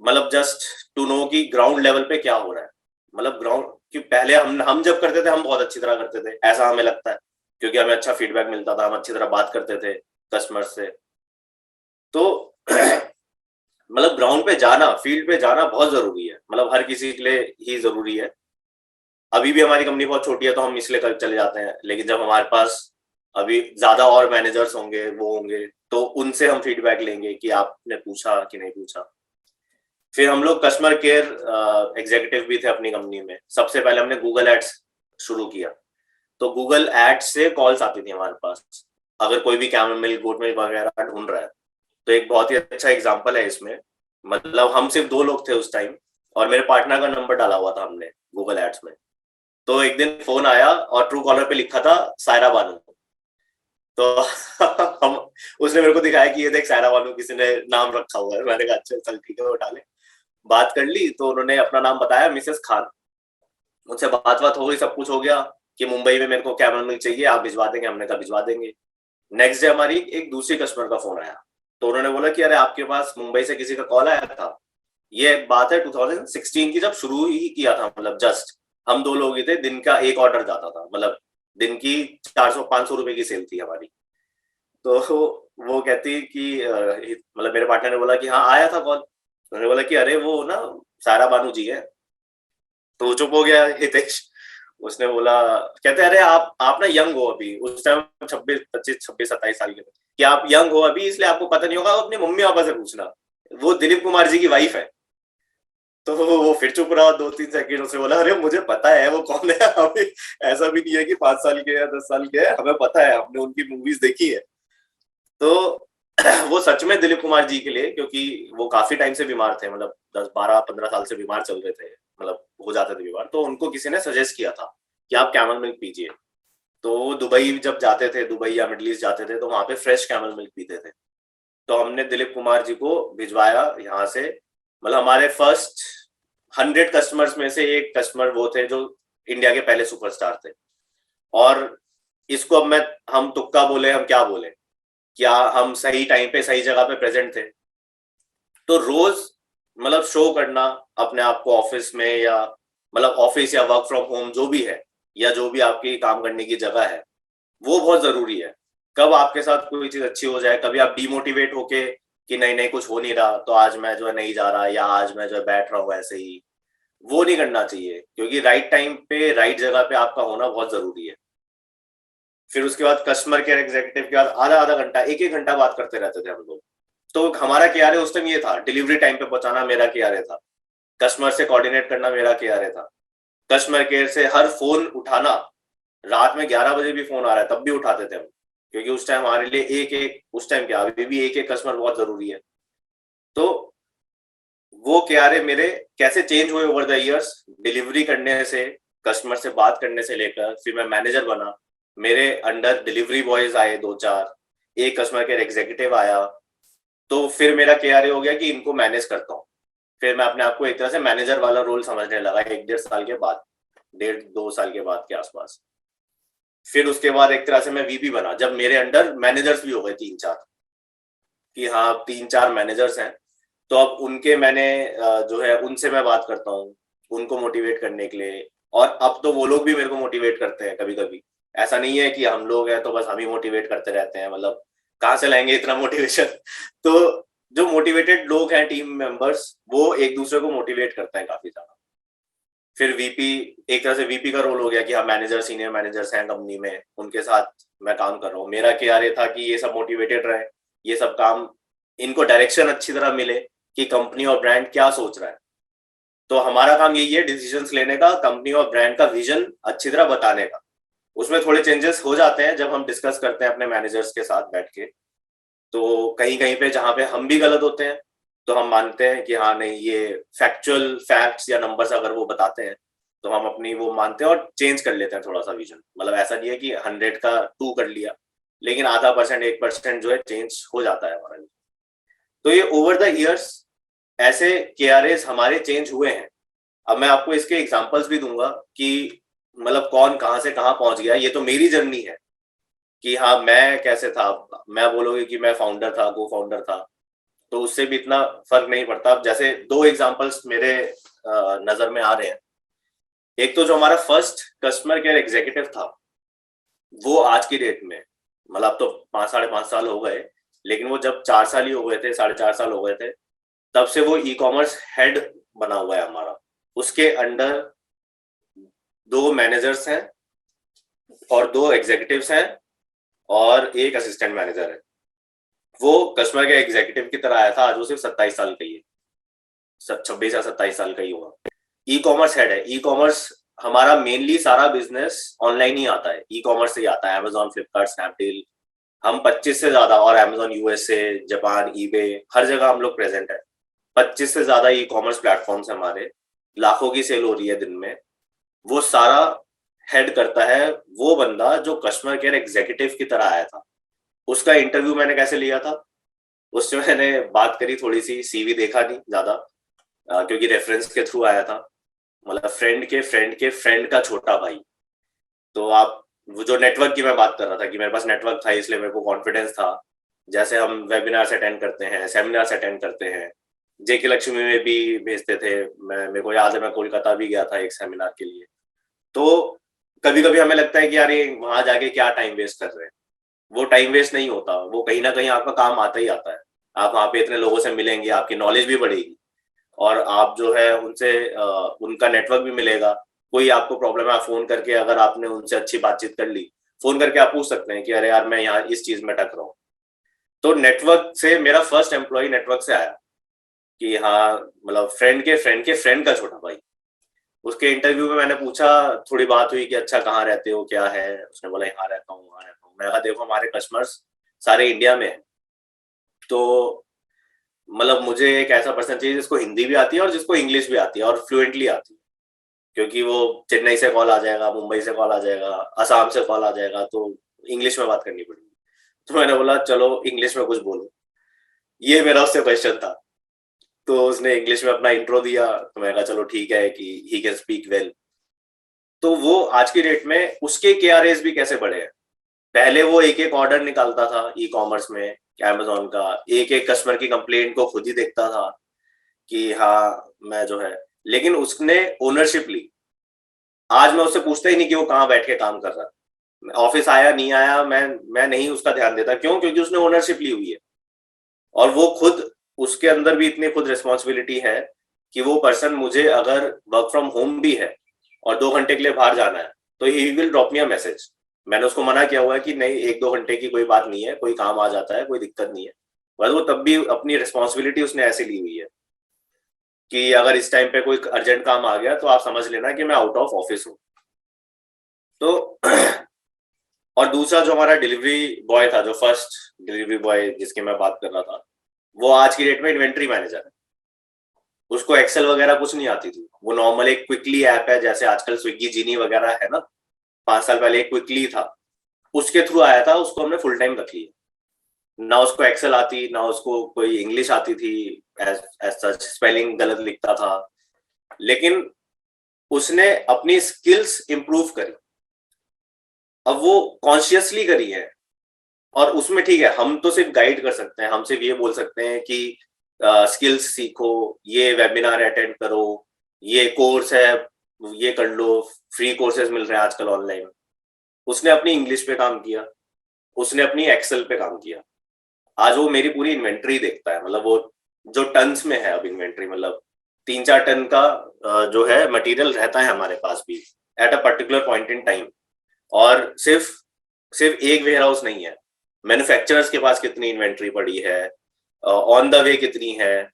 मतलब जस्ट टू नो कि ग्राउंड लेवल पे क्या हो रहा है। मतलब ग्राउंड कि पहले हम जब करते थे हम बहुत अच्छी तरह करते थे, ऐसा हमें लगता है, क्योंकि हमें अच्छा फीडबैक मिलता था, हम अच्छी तरह बात करते थे कस्टमर से। तो मतलब ग्राउंड पे जाना, फील्ड पे जाना बहुत जरूरी है, मतलब हर किसी के लिए ही जरूरी है। अभी भी हमारी कंपनी बहुत छोटी है तो हम इसलिए चले जाते हैं, लेकिन जब हमारे पास अभी ज्यादा और मैनेजर्स होंगे, वो होंगे, तो उनसे हम फीडबैक लेंगे कि आपने पूछा कि नहीं पूछा। फिर हम लोग कस्टमर केयर एग्जीक्यूटिव भी थे अपनी कंपनी में। सबसे पहले हमने गूगल एड्स शुरू किया, तो गूगल एड्स से कॉल्स आती थी हमारे पास, अगर कोई भी कैमल मिल्क, गोट मिल्क वगैरह ढूंढ रहा है। तो एक बहुत ही अच्छा एग्जांपल है इसमें, मतलब हम सिर्फ 2 लोग थे उस टाइम, और मेरे पार्टनर का नंबर डाला हुआ था हमने गूगल एड्स में। तो एक दिन फोन आया और ट्रू कॉलर पे लिखा था सायरा बानू। तो हम, उसने मेरे को दिखाया कि ये देख सायरा बानू किसी ने नाम रखा हुआ है। मैंने कहा अच्छा चल ठीक है, वो डाले। बात कर ली तो उन्होंने अपना नाम बताया, मिसेस खान। उनसे बात हो गई, सब कुछ हो गया कि मुंबई में मेरे को कैमल मिल्क चाहिए, आप भिजवा देंगे? हमने कहा भिजवा देंगे। नेक्स्ट डे हमारी एक दूसरी कस्टमर का फोन आया, तो उन्होंने बोला कि अरे आपके पास मुंबई से किसी का कॉल आया था। ये बात है 2016 की, जब शुरू ही किया था, मतलब जस्ट हम 2 लोग ही थे, दिन का एक ऑर्डर जाता था, मतलब दिन की 400-500 रुपए की सेल थी हमारी। तो वो कहती कि मतलब मेरे पार्टनर ने बोला कि हाँ आया था कॉल। उन्होंने बोला कि अरे वो ना सायरा बानू जी है। तो चुप हो गया हितेश। उसने बोला, कहते अरे आप ना यंग हो अभी, उस टाइम 26-27 साल के थे, कि आप यंग हो अभी इसलिए आपको पता नहीं होगा, अपने मम्मी पापा से पूछना, वो दिलीप कुमार जी की वाइफ है। तो वो फिर चुप रहा 2-3 सेकंड। उसने बोला अरे मुझे पता है वो कौन है, हमें ऐसा भी नहीं है कि 5 साल के या 10 साल के है, हमें पता है, हमने उनकी मूवीज देखी है। तो वो सच में दिलीप कुमार जी के लिए, क्योंकि वो काफी टाइम से बीमार थे, मतलब 10-12-15 साल से बीमार चल रहे थे, मतलब हो जाते थे बीमार, तो उनको किसी ने सजेस्ट किया था कि आप कैमल मिल्क पीजिए। तो वो दुबई जब जाते थे, दुबई या मिडिल ईस्ट जाते थे, तो वहां पे फ्रेश कैमल मिल्क पीते थे। तो हमने दिलीप कुमार जी को भिजवाया यहाँ से। मतलब हमारे फर्स्ट 100 कस्टमर्स में से एक कस्टमर वो थे जो इंडिया के पहले सुपरस्टार थे। और इसको अब हम तुक्का बोले, हम क्या बोले, क्या हम सही टाइम पे सही जगह पे प्रेजेंट थे। तो रोज मतलब शो करना अपने आप को ऑफिस में, या मतलब ऑफिस या वर्क फ्रॉम होम जो भी है, या जो भी आपकी काम करने की जगह है, वो बहुत जरूरी है। कब आपके साथ कोई चीज अच्छी हो जाए, कभी आप डिमोटिवेट होके कि नहीं नहीं कुछ हो नहीं रहा तो आज मैं जो है नहीं जा रहा, या आज मैं जो है बैठ रहा हूँ ऐसे ही, वो नहीं करना चाहिए। क्योंकि राइट टाइम पे राइट जगह पे आपका होना बहुत जरूरी है। फिर उसके बाद कस्टमर केयर एग्जीक्यूटिव के बाद आधा आधा घंटा, एक एक घंटा बात करते रहते थे हम लोग। तो हमारा KRA उस टाइम ये था, डिलीवरी टाइम पे पहुंचाना मेरा KRA था, कस्टमर से कोऑर्डिनेट करना मेरा KRA था, कस्टमर केयर से हर फोन उठाना, रात में 11 बजे भी फोन आ रहा है तब भी उठाते थे हम, क्योंकि उस टाइम हमारे लिए एक एक, उस टाइम क्या अभी भी एक एक कस्टमर बहुत जरूरी है। तो वो KRA मेरे कैसे चेंज हुए ओवर द इयर्स, डिलीवरी करने से, कस्टमर से बात करने से लेकर, फिर मैं मैनेजर बना, मेरे अंडर डिलीवरी बॉयज आए 2-4, एक कस्टमर केयर एग्जीक्यूटिव आया, तो फिर मेरा KRA हो गया कि इनको मैनेज करता हूँ। फिर मैं अपने आप को एक तरह से मैनेजर वाला रोल समझने लगा 1-1.5 साल के बाद, 1.5-2 साल के बाद के आसपास। फिर उसके बाद एक तरह से मैं VP बना, जब मेरे अंडर मैनेजर्स भी हो गए 3-4, कि हाँ 3-4 मैनेजर्स हैं, तो अब उनके मैंने जो है उनसे मैं बात करता हूँ उनको मोटिवेट करने के लिए। और अब तो वो लोग भी मेरे को मोटिवेट करते हैं कभी कभी। ऐसा नहीं है कि हम लोग हैं तो बस हम ही मोटिवेट करते रहते हैं, मतलब कहाँ से लाएंगे इतना मोटिवेशन। तो जो मोटिवेटेड लोग हैं टीम मेंबर्स, वो एक दूसरे को मोटिवेट करते हैं काफी ज्यादा। फिर VP, एक तरह से VP का रोल हो गया कि हाँ मैनेजर, सीनियर मैनेजर्स हैं कंपनी में, उनके साथ मैं काम कर रहा हूँ। मेरा KRA था कि ये सब मोटिवेटेड रहे, ये सब काम, इनको डायरेक्शन अच्छी तरह मिले कि कंपनी और ब्रांड क्या सोच रहा है। तो हमारा काम यही है डिसीजंस लेने का, कंपनी और ब्रांड का विजन अच्छी तरह बताने का। उसमें थोड़े चेंजेस हो जाते हैं जब हम डिस्कस करते हैं अपने मैनेजर्स के साथ बैठ के। तो कहीं कहीं पे जहाँ पे हम भी गलत होते हैं तो हम मानते हैं कि हाँ नहीं, ये फैक्चुअल फैक्ट्स या नंबर्स अगर वो बताते हैं तो हम अपनी वो मानते हैं और चेंज कर लेते हैं थोड़ा सा विजन। मतलब ऐसा नहीं है कि 100 का 2 कर लिया, लेकिन आधा %, 1% जो है चेंज हो जाता है हमारा। तो ये ओवर द इयर्स ऐसे KRAs हमारे चेंज हुए हैं। अब मैं आपको इसके एग्जांपल्स भी दूंगा कि मतलब कौन कहाँ से कहाँ पहुंच गया। ये तो मेरी जर्नी है कि हाँ मैं कैसे था। मैं बोलोगे कि मैं फाउंडर था, को फाउंडर था, तो उससे भी इतना फर्क नहीं पड़ता। जैसे 2 एग्जांपल्स मेरे नजर में आ रहे हैं। एक तो जो हमारा फर्स्ट कस्टमर केयर एग्जीक्यूटिव था, वो आज की डेट में, मतलब तो 5-5.5 साल हो गए, लेकिन वो जब 4 साल ही हो गए थे, 4.5 साल हो गए थे, तब से वो ई-कॉमर्स हेड बना हुआ है हमारा। उसके अंडर 2 मैनेजर्स हैं और 2 एग्जीक्यूटिव्स हैं और एक असिस्टेंट मैनेजर है। वो कस्टमर के एग्जीक्यूटिव की तरह आया था, आज वो सिर्फ 27 साल का ही है, 26 या 27 साल का ही होगा। ई-कॉमर्स हेड है। ई-कॉमर्स हमारा मेनली सारा बिजनेस ऑनलाइन ही आता है, ई-कॉमर्स से ही आता है, Amazon, फ्लिपकार्ट, स्नैपडील। हम 25 से ज्यादा, और Amazon USA, जापान, eBay, हर जगह हम लोग प्रेजेंट है। 25 से ज्यादा ई-कॉमर्स प्लेटफॉर्म्स हमारे, लाखों की सेल हो रही है दिन में। वो सारा हेड करता है वो बंदा जो कस्टमर केयर एग्जीक्यूटिव की तरह आया था। उसका इंटरव्यू मैंने कैसे लिया था, उससे मैंने बात करी थोड़ी सी, CV देखा नहीं ज्यादा, क्योंकि रेफरेंस के थ्रू आया था, मतलब फ्रेंड के फ्रेंड के फ्रेंड का छोटा भाई। तो आप वो जो नेटवर्क की मैं बात कर रहा था कि मेरे पास नेटवर्क था, इसलिए मेरे को कॉन्फिडेंस था। जैसे हम वेबिनार्स अटेंड करते हैं, सेमिनार्स अटेंड करते हैं, JK लक्ष्मी में भी भेजते थे। मेरे को याद है मैं कोलकाता भी गया था एक सेमिनार के लिए। तो कभी कभी हमें लगता है कि यार ये वहां जाके क्या टाइम वेस्ट कर रहे हैं। वो टाइम वेस्ट नहीं होता, वो कहीं ना कहीं आपका काम आता ही आता है। आप वहाँ पे इतने लोगों से मिलेंगे, आपकी नॉलेज भी बढ़ेगी, और आप जो है उनसे उनका नेटवर्क भी मिलेगा। कोई आपको प्रॉब्लम है, आप फोन करके अगर आपने उनसे अच्छी बातचीत कर ली, फोन करके आप पूछ सकते हैं कि अरे यार मैं यहाँ इस चीज में टक रहा हूँ। तो नेटवर्क से, मेरा फर्स्ट एम्प्लॉय नेटवर्क से आया कि हाँ मतलब फ्रेंड के फ्रेंड के फ्रेंड का छोटा भाई। उसके इंटरव्यू में मैंने पूछा, थोड़ी बात हुई कि अच्छा कहाँ रहते हो, क्या है। उसने बोला यहाँ रहता हूँ, वहाँ रहता हूँ। मैंने कहा देखो हमारे कस्टमर्स सारे इंडिया में हैं, तो मतलब मुझे एक ऐसा पर्सन चाहिए जिसको हिंदी भी आती है और जिसको इंग्लिश भी आती है और फ्लुएंटली आती है। क्योंकि वो चेन्नई से कॉल आ जाएगा, मुंबई से कॉल आ जाएगा, असम से कॉल आ जाएगा, तो इंग्लिश में बात करनी पड़ेगी। तो मैंने बोला चलो इंग्लिश में कुछ बोलो। ये मेरा उससे क्वेश्चन था। तो उसने इंग्लिश में अपना इंट्रो दिया, तो मैंने कहा चलो ठीक है कि ही कैन स्पीक वेल। तो वो आज की डेट में उसके KRAs भी कैसे बढ़े हैं। पहले वो एक एक ऑर्डर निकालता था ई कॉमर्स में, Amazon का एक एक कस्टमर की कंप्लेंट को खुद ही देखता था कि हाँ मैं जो है, लेकिन उसने ओनरशिप ली। आज मैं उससे पूछता ही नहीं कि वो कहाँ बैठ के काम कर रहा है, ऑफिस आया नहीं आया, मैं नहीं उसका ध्यान देता। क्यों? क्योंकि उसने ओनरशिप ली हुई है, और वो खुद, उसके अंदर भी इतनी खुद रिस्पॉन्सिबिलिटी है कि वो पर्सन, मुझे अगर वर्क फ्रॉम होम भी है और 2 घंटे के लिए बाहर जाना है तो he will drop me a message. मैंने उसको मना किया हुआ है कि नहीं 1-2 घंटे की कोई बात नहीं है, कोई काम आ जाता है, कोई दिक्कत नहीं है। बस वो तब भी अपनी रिस्पॉन्सिबिलिटी उसने ऐसे ली हुई है कि अगर इस टाइम पे कोई अर्जेंट काम आ गया तो आप समझ लेना कि मैं आउट ऑफ ऑफिस हूँ। तो और दूसरा जो हमारा डिलीवरी बॉय था, जो फर्स्ट डिलीवरी बॉय जिसकी मैं बात कर रहा था, वो आज की डेट में इन्वेंट्री मैनेजर है। उसको एक्सेल वगैरह कुछ नहीं आती थी। वो नॉर्मल एक क्विकली ऐप है, जैसे आजकल स्विगी जीनी वगैरह है ना, 5 साल पहले एक क्विकली था, उसके थ्रू आया था। उसको हमने फुल टाइम रख लिया। ना उसको एक्सेल आती, ना उसको कोई इंग्लिश आती थी, एज सच स्पेलिंग गलत लिखता था, लेकिन उसने अपनी स्किल्स इंप्रूव करी। अब वो कॉन्शियसली करी है, और उसमें ठीक है, हम तो सिर्फ गाइड कर सकते हैं, हम सिर्फ ये बोल सकते हैं कि स्किल्स सीखो, ये वेबिनार अटेंड करो, ये कोर्स है ये कर लो, फ्री कोर्सेज मिल रहे हैं आजकल ऑनलाइन। उसने अपनी इंग्लिश पे काम किया, उसने अपनी एक्सेल पे काम किया। आज वो मेरी पूरी इन्वेंट्री देखता है, मतलब वो जो टन्स में है अब इन्वेंट्री, मतलब 3-4 टन का जो है मटेरियल रहता है हमारे पास भी at a particular point in time. और सिर्फ एक वेयर हाउस नहीं है, मैन्युफैक्चरर्स के पास कितनी इन्वेंट्री पड़ी है, ऑन द वे कितनी है,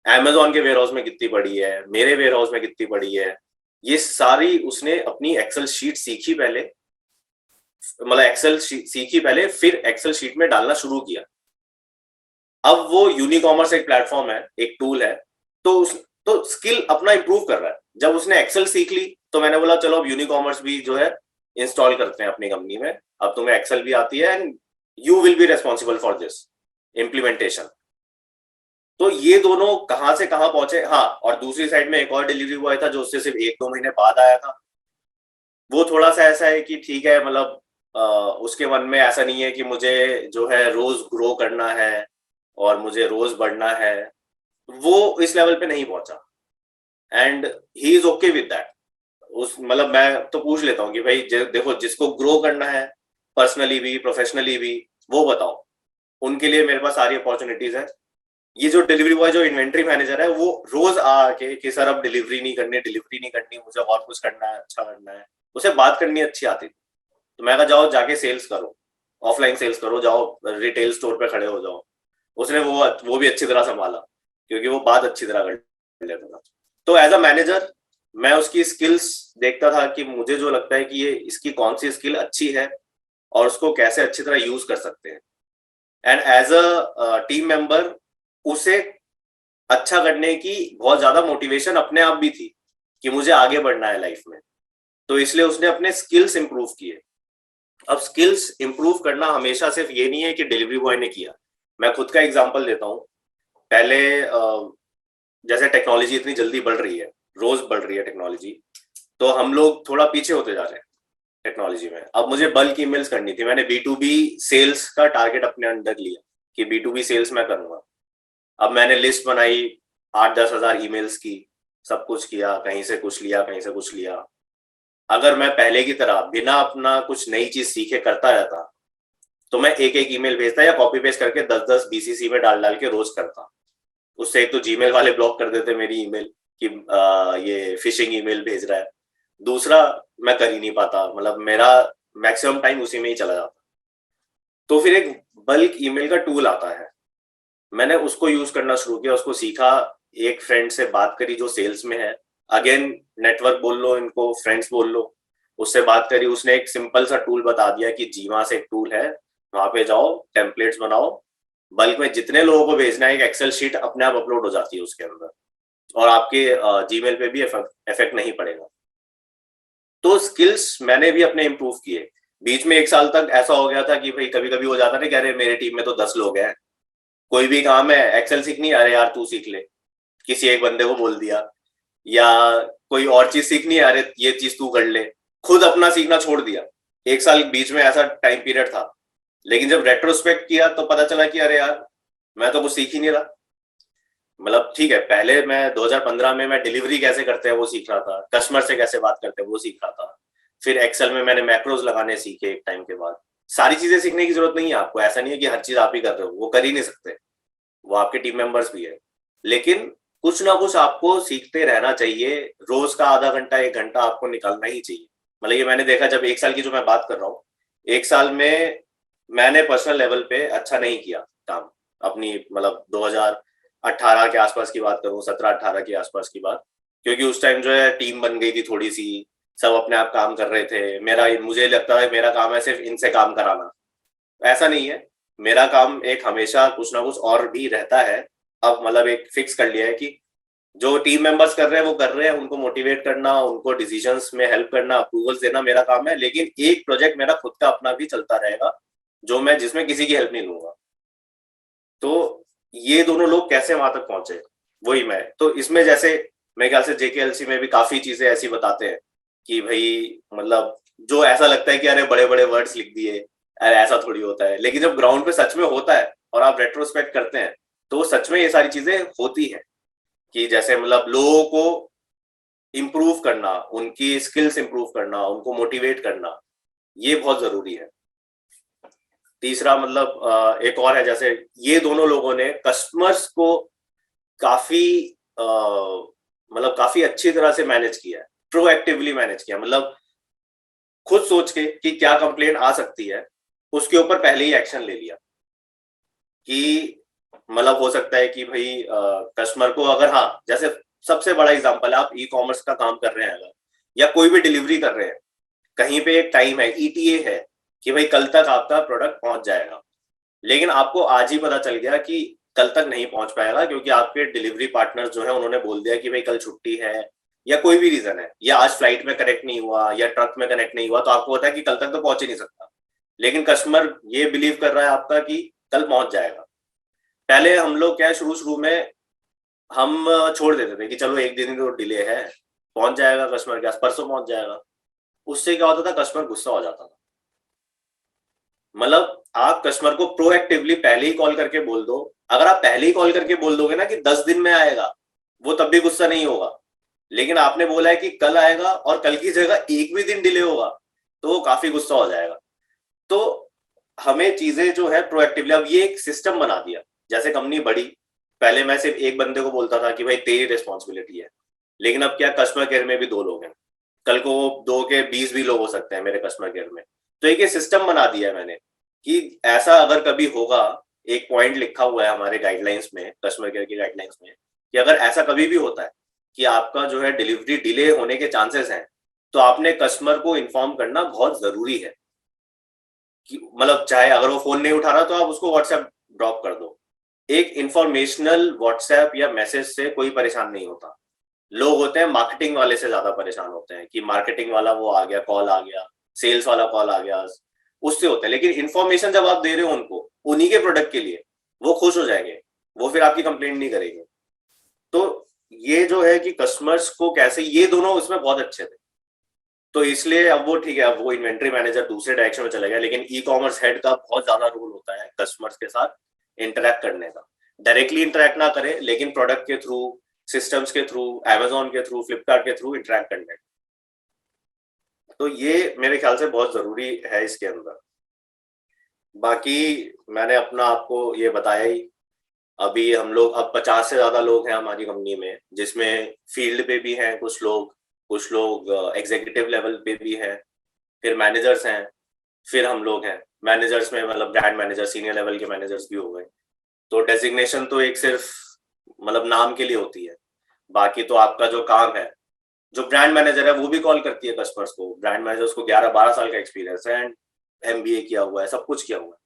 Amazon के वेयर हाउस में कितनी पड़ी है, मेरे वेयर हाउस में कितनी पड़ी है, ये सारी उसने अपनी एक्सेल शीट सीखी पहले, मतलब एक्सेल सीखी पहले, फिर एक्सेल शीट में डालना शुरू किया। अब वो यूनिकॉमर्स एक प्लेटफॉर्म है, एक टूल है, तो स्किल अपना इंप्रूव कर रहा है। जब उसने एक्सेल सीख ली तो मैंने बोला चलो अब यूनिकॉमर्स भी जो है इंस्टॉल करते हैं अपनी कंपनी में। अब तुम्हें एक्सेल भी आती है and you will be responsible for this implementation. तो ये दोनों कहां से कहां पहुंचे। हाँ, और दूसरी साइड में एक और डिलीवरी बॉय था जो उससे सिर्फ 1-2 महीने बाद आया था। वो थोड़ा सा ऐसा है कि ठीक है, मतलब उसके मन में ऐसा नहीं है कि मुझे जो है रोज ग्रो करना है और मुझे रोज बढ़ना है। वो इस लेवल पे नहीं पहुंचा and he is okay with that. उस मतलब मैं तो पूछ लेता हूँ कि भाई देखो, जिसको ग्रो करना है पर्सनली भी प्रोफेशनली भी, वो बताओ, उनके लिए मेरे पास सारी अपॉर्चुनिटीज है। ये जो डिलीवरी बॉय, जो इन्वेंट्री मैनेजर है, वो रोज आके कि सर अब डिलीवरी नहीं करनी, मुझे और कुछ करना है, अच्छा करना है। उसे बात करनी अच्छी आती थी, तो मैं कहा जाओ जाके सेल्स करो, ऑफलाइन सेल्स करो, जाओ रिटेल स्टोर पे खड़े हो जाओ। उसने वो भी अच्छी तरह संभाला, क्योंकि वो बात अच्छी तरह कर लेता था। तो एज अ मैनेजर मैं उसकी स्किल्स देखता था कि मुझे जो लगता है कि ये इसकी कौन सी स्किल अच्छी है और उसको कैसे अच्छी तरह यूज कर सकते हैं। And as a team member उसे अच्छा करने की बहुत ज्यादा मोटिवेशन अपने आप भी थी कि मुझे आगे बढ़ना है लाइफ में। तो इसलिए उसने अपने स्किल्स इंप्रूव किए। अब स्किल्स इंप्रूव करना हमेशा सिर्फ ये नहीं है कि डिलीवरी बॉय ने किया। मैं खुद का एग्जांपल देता हूँ। पहले जैसे टेक्नोलॉजी इतनी जल्दी बढ़ रही है, रोज बढ़ रही है टेक्नोलॉजी, तो हम लोग थोड़ा पीछे होते जा रहे हैं टेक्नोलॉजी में। अब मुझे बल्क ईमेल्स करनी थी, मैंने B2B सेल्स का टारगेट अपने अंडर लिया कि B2B सेल्स मैं करूंगा। अब मैंने लिस्ट बनाई 8-10 हजार ईमेल्स की, सब कुछ किया, कहीं से कुछ लिया, कहीं से कुछ लिया। अगर मैं पहले की तरह बिना अपना कुछ नई चीज सीखे करता रहता तो मैं एक एक ईमेल भेजता या कॉपी पेस्ट करके 10-10 BCC में डाल के रोज करता। उससे एक तो जीमेल वाले ब्लॉक कर देते मेरी ईमेल कि ये फिशिंग ईमेल भेज रहा है, दूसरा मैं कर ही नहीं पाता, मतलब मेरा मैक्सिमम टाइम उसी में ही चला जाता। तो फिर एक बल्क ईमेल का टूल आता है, मैंने उसको यूज करना शुरू किया, उसको सीखा, एक फ्रेंड से बात करी जो सेल्स में है, अगेन नेटवर्क बोल लो, इनको फ्रेंड्स बोल लो, उससे बात करी। उसने एक सिंपल सा टूल बता दिया कि जीवा से एक टूल है, वहां पे जाओ, टेम्पलेट्स बनाओ, बल्क में जितने लोगों को भेजना है एक एक्सेल शीट अपने आप अपलोड हो जाती है उसके अंदर, और आपके जीमेल पे भी इफेक्ट नहीं पड़ेगा। तो स्किल्स मैंने भी अपने इम्प्रूव किए। बीच में 1 साल तक ऐसा हो गया था कि भाई कभी कभी हो जाता ना कि अरे मेरे टीम में तो 10 लोग हैं, कोई भी काम है, एक्सेल सीखनी, अरे यार तू सीख ले, किसी एक बंदे को बोल दिया, या कोई और चीज सीखनी है, अरे ये चीज तू कर ले, खुद अपना सीखना छोड़ दिया। 1 साल बीच में ऐसा टाइम पीरियड था, लेकिन जब रेट्रोस्पेक्ट किया तो पता चला कि अरे यार मैं तो कुछ सीख ही नहीं रहा। मतलब ठीक है, पहले मैं 2015 में मैं डिलीवरी कैसे करते हैं वो सीख रहा था, कस्टमर से कैसे बात करते हैं वो सीख रहा था, फिर एक्सेल में मैंने मैक्रोज लगाने सीखे एक टाइम के बाद। सारी चीजें सीखने की जरूरत नहीं है आपको, ऐसा नहीं है कि हर चीज आप ही कर रहे हो, वो कर ही नहीं सकते, वो आपके टीम मेंबर्स भी है, लेकिन कुछ ना कुछ आपको सीखते रहना चाहिए। रोज का आधा घंटा 1 घंटा आपको निकालना ही चाहिए। मतलब ये मैंने देखा, जब 1 साल की जो मैं बात कर रहा हूँ, 1 साल में मैंने पर्सनल लेवल पे अच्छा नहीं किया काम अपनी, मतलब 2018 के आसपास की बात करूँ, 17-18 के आसपास की बात, क्योंकि उस टाइम जो है टीम बन गई थी थोड़ी सी, सब अपने आप काम कर रहे थे। मुझे लगता है मेरा काम है सिर्फ इनसे काम कराना, ऐसा नहीं है, मेरा काम एक हमेशा कुछ ना कुछ और भी रहता है। अब मतलब एक फिक्स कर लिया है कि जो टीम मेंबर्स कर रहे हैं वो कर रहे हैं, उनको मोटिवेट करना, उनको डिसीजंस में हेल्प करना, अप्रूवल्स देना मेरा काम है, लेकिन एक प्रोजेक्ट मेरा खुद का अपना भी चलता रहेगा, जो मैं जिसमें किसी की हेल्प नहीं लूंगा। तो ये दोनों लोग कैसे वहां तक पहुंचे, वही मैं, तो इसमें जैसे मेरे ख्याल से JKLC में भी काफी चीजें ऐसी बताते हैं कि भाई मतलब जो ऐसा लगता है कि अरे बड़े बड़े वर्ड्स लिख दिए, अरे ऐसा थोड़ी होता है, लेकिन जब ग्राउंड पे सच में होता है और आप रेट्रोस्पेक्ट करते हैं तो सच में ये सारी चीजें होती हैं, कि जैसे मतलब लोगों को इम्प्रूव करना, उनकी स्किल्स इम्प्रूव करना, उनको मोटिवेट करना, ये बहुत जरूरी है। तीसरा मतलब एक और है, जैसे ये दोनों लोगों ने कस्टमर्स को काफी मतलब काफी अच्छी तरह से मैनेज किया है, प्रोएक्टिवली मैनेज किया, मतलब खुद सोच के कि क्या कंप्लेंट आ सकती है उसके ऊपर पहले ही एक्शन ले लिया। कि मतलब हो सकता है कि भाई कस्टमर को अगर, हाँ जैसे सबसे बड़ा एग्जांपल है, आप ई-कॉमर्स का काम कर रहे हैं अगर, या कोई भी डिलीवरी कर रहे हैं, कहीं पे एक टाइम है, ETA है कि भाई कल तक आपका प्रोडक्ट पहुंच जाएगा, लेकिन आपको आज ही पता चल गया कि कल तक नहीं पहुंच पाएगा, क्योंकि आपके डिलीवरी पार्टनर्स जो है उन्होंने बोल दिया कि भाई कल छुट्टी है, या कोई भी रीजन है, या आज फ्लाइट में कनेक्ट नहीं हुआ, या ट्रक में कनेक्ट नहीं हुआ, तो आपको पता है कि कल तक तो पहुंच ही नहीं सकता, लेकिन कस्टमर ये बिलीव कर रहा है आपका कि कल पहुंच जाएगा। पहले हम लोग क्या, शुरू शुरू में हम छोड़ देते थे कि चलो एक दिन तो डिले है, पहुंच जाएगा कस्टमर के पास, परसों पहुंच जाएगा। उससे क्या होता था, कस्टमर गुस्सा हो जाता था। मतलब आप कस्टमर को प्रोएक्टिवली पहले ही कॉल करके बोल दो, अगर आप पहले ही कॉल करके बोल दोगे ना कि 10 दिन में आएगा, वो तब भी गुस्सा नहीं होगा, लेकिन आपने बोला है कि कल आएगा और कल की जगह एक भी दिन डिले होगा, तो वो काफी गुस्सा हो जाएगा। तो हमें चीजें जो है प्रोएक्टिवली, अब ये एक सिस्टम बना दिया, जैसे कंपनी बढ़ी, पहले मैं सिर्फ एक बंदे को बोलता था कि भाई तेरी रिस्पॉन्सिबिलिटी है, लेकिन अब क्या, कस्टमर केयर में भी 2 लोग हैं, कल को 2 के 20 भी लोग हो सकते हैं मेरे कस्टमर केयर में। तो एक ये सिस्टम बना दिया है मैंने कि ऐसा अगर कभी होगा, एक पॉइंट लिखा हुआ है हमारे गाइडलाइंस में, कस्टमर केयर की गाइडलाइंस में, कि अगर ऐसा कभी भी होता है कि आपका जो है डिलीवरी डिले होने के चांसेस हैं, तो आपने कस्टमर को इन्फॉर्म करना बहुत जरूरी है। कि मतलब चाहे अगर वो फोन नहीं उठा रहा तो आप उसको व्हाट्सएप ड्रॉप कर दो। एक इंफॉर्मेशनल व्हाट्सएप या मैसेज से कोई परेशान नहीं होता, लोग होते हैं मार्केटिंग वाले से ज्यादा परेशान होते हैं कि मार्केटिंग वाला वो आ गया, कॉल आ गया, सेल्स वाला कॉल आ गया, उससे होते हैं। लेकिन इन्फॉर्मेशन जब आप दे रहे हो उनको, उन्हीं के प्रोडक्ट के लिए, वो खुश हो जाएंगे, वो फिर आपकी कंप्लेंट नहीं करेंगे। तो ये जो है कि कस्टमर्स को कैसे, ये दोनों उसमें बहुत अच्छे थे, तो इसलिए अब वो ठीक है, अब वो इन्वेंट्री मैनेजर दूसरे डायरेक्शन में चला गया, लेकिन ई-कॉमर्स हेड का बहुत ज्यादा रोल होता है कस्टमर्स के साथ इंटरेक्ट करने का। डायरेक्टली इंटरेक्ट ना करे, लेकिन प्रोडक्ट के थ्रू, सिस्टम्स के थ्रू, Amazon के थ्रू, फ्लिपकार्ट के थ्रू इंटरेक्ट करने का। तो ये मेरे ख्याल से बहुत जरूरी है इसके अंदर। बाकी मैंने अपना आपको ये बताया ही, अभी हम लोग अब 50 से ज्यादा लोग हैं हमारी कंपनी में, जिसमें फील्ड पे भी हैं कुछ लोग एग्जीक्यूटिव लेवल पे भी हैं, फिर मैनेजर्स हैं, फिर हम लोग हैं। मैनेजर्स में मतलब ब्रांड मैनेजर, सीनियर लेवल के मैनेजर्स भी हो गए। तो डेजिग्नेशन तो एक सिर्फ मतलब नाम के लिए होती है, बाकी तो आपका जो काम है, जो ब्रांड मैनेजर है वो भी कॉल करती है कस्टमर्स को। ब्रांड मैनेजर को 11-12 साल का एक्सपीरियंस है एंड MBA किया हुआ है, सब कुछ किया हुआ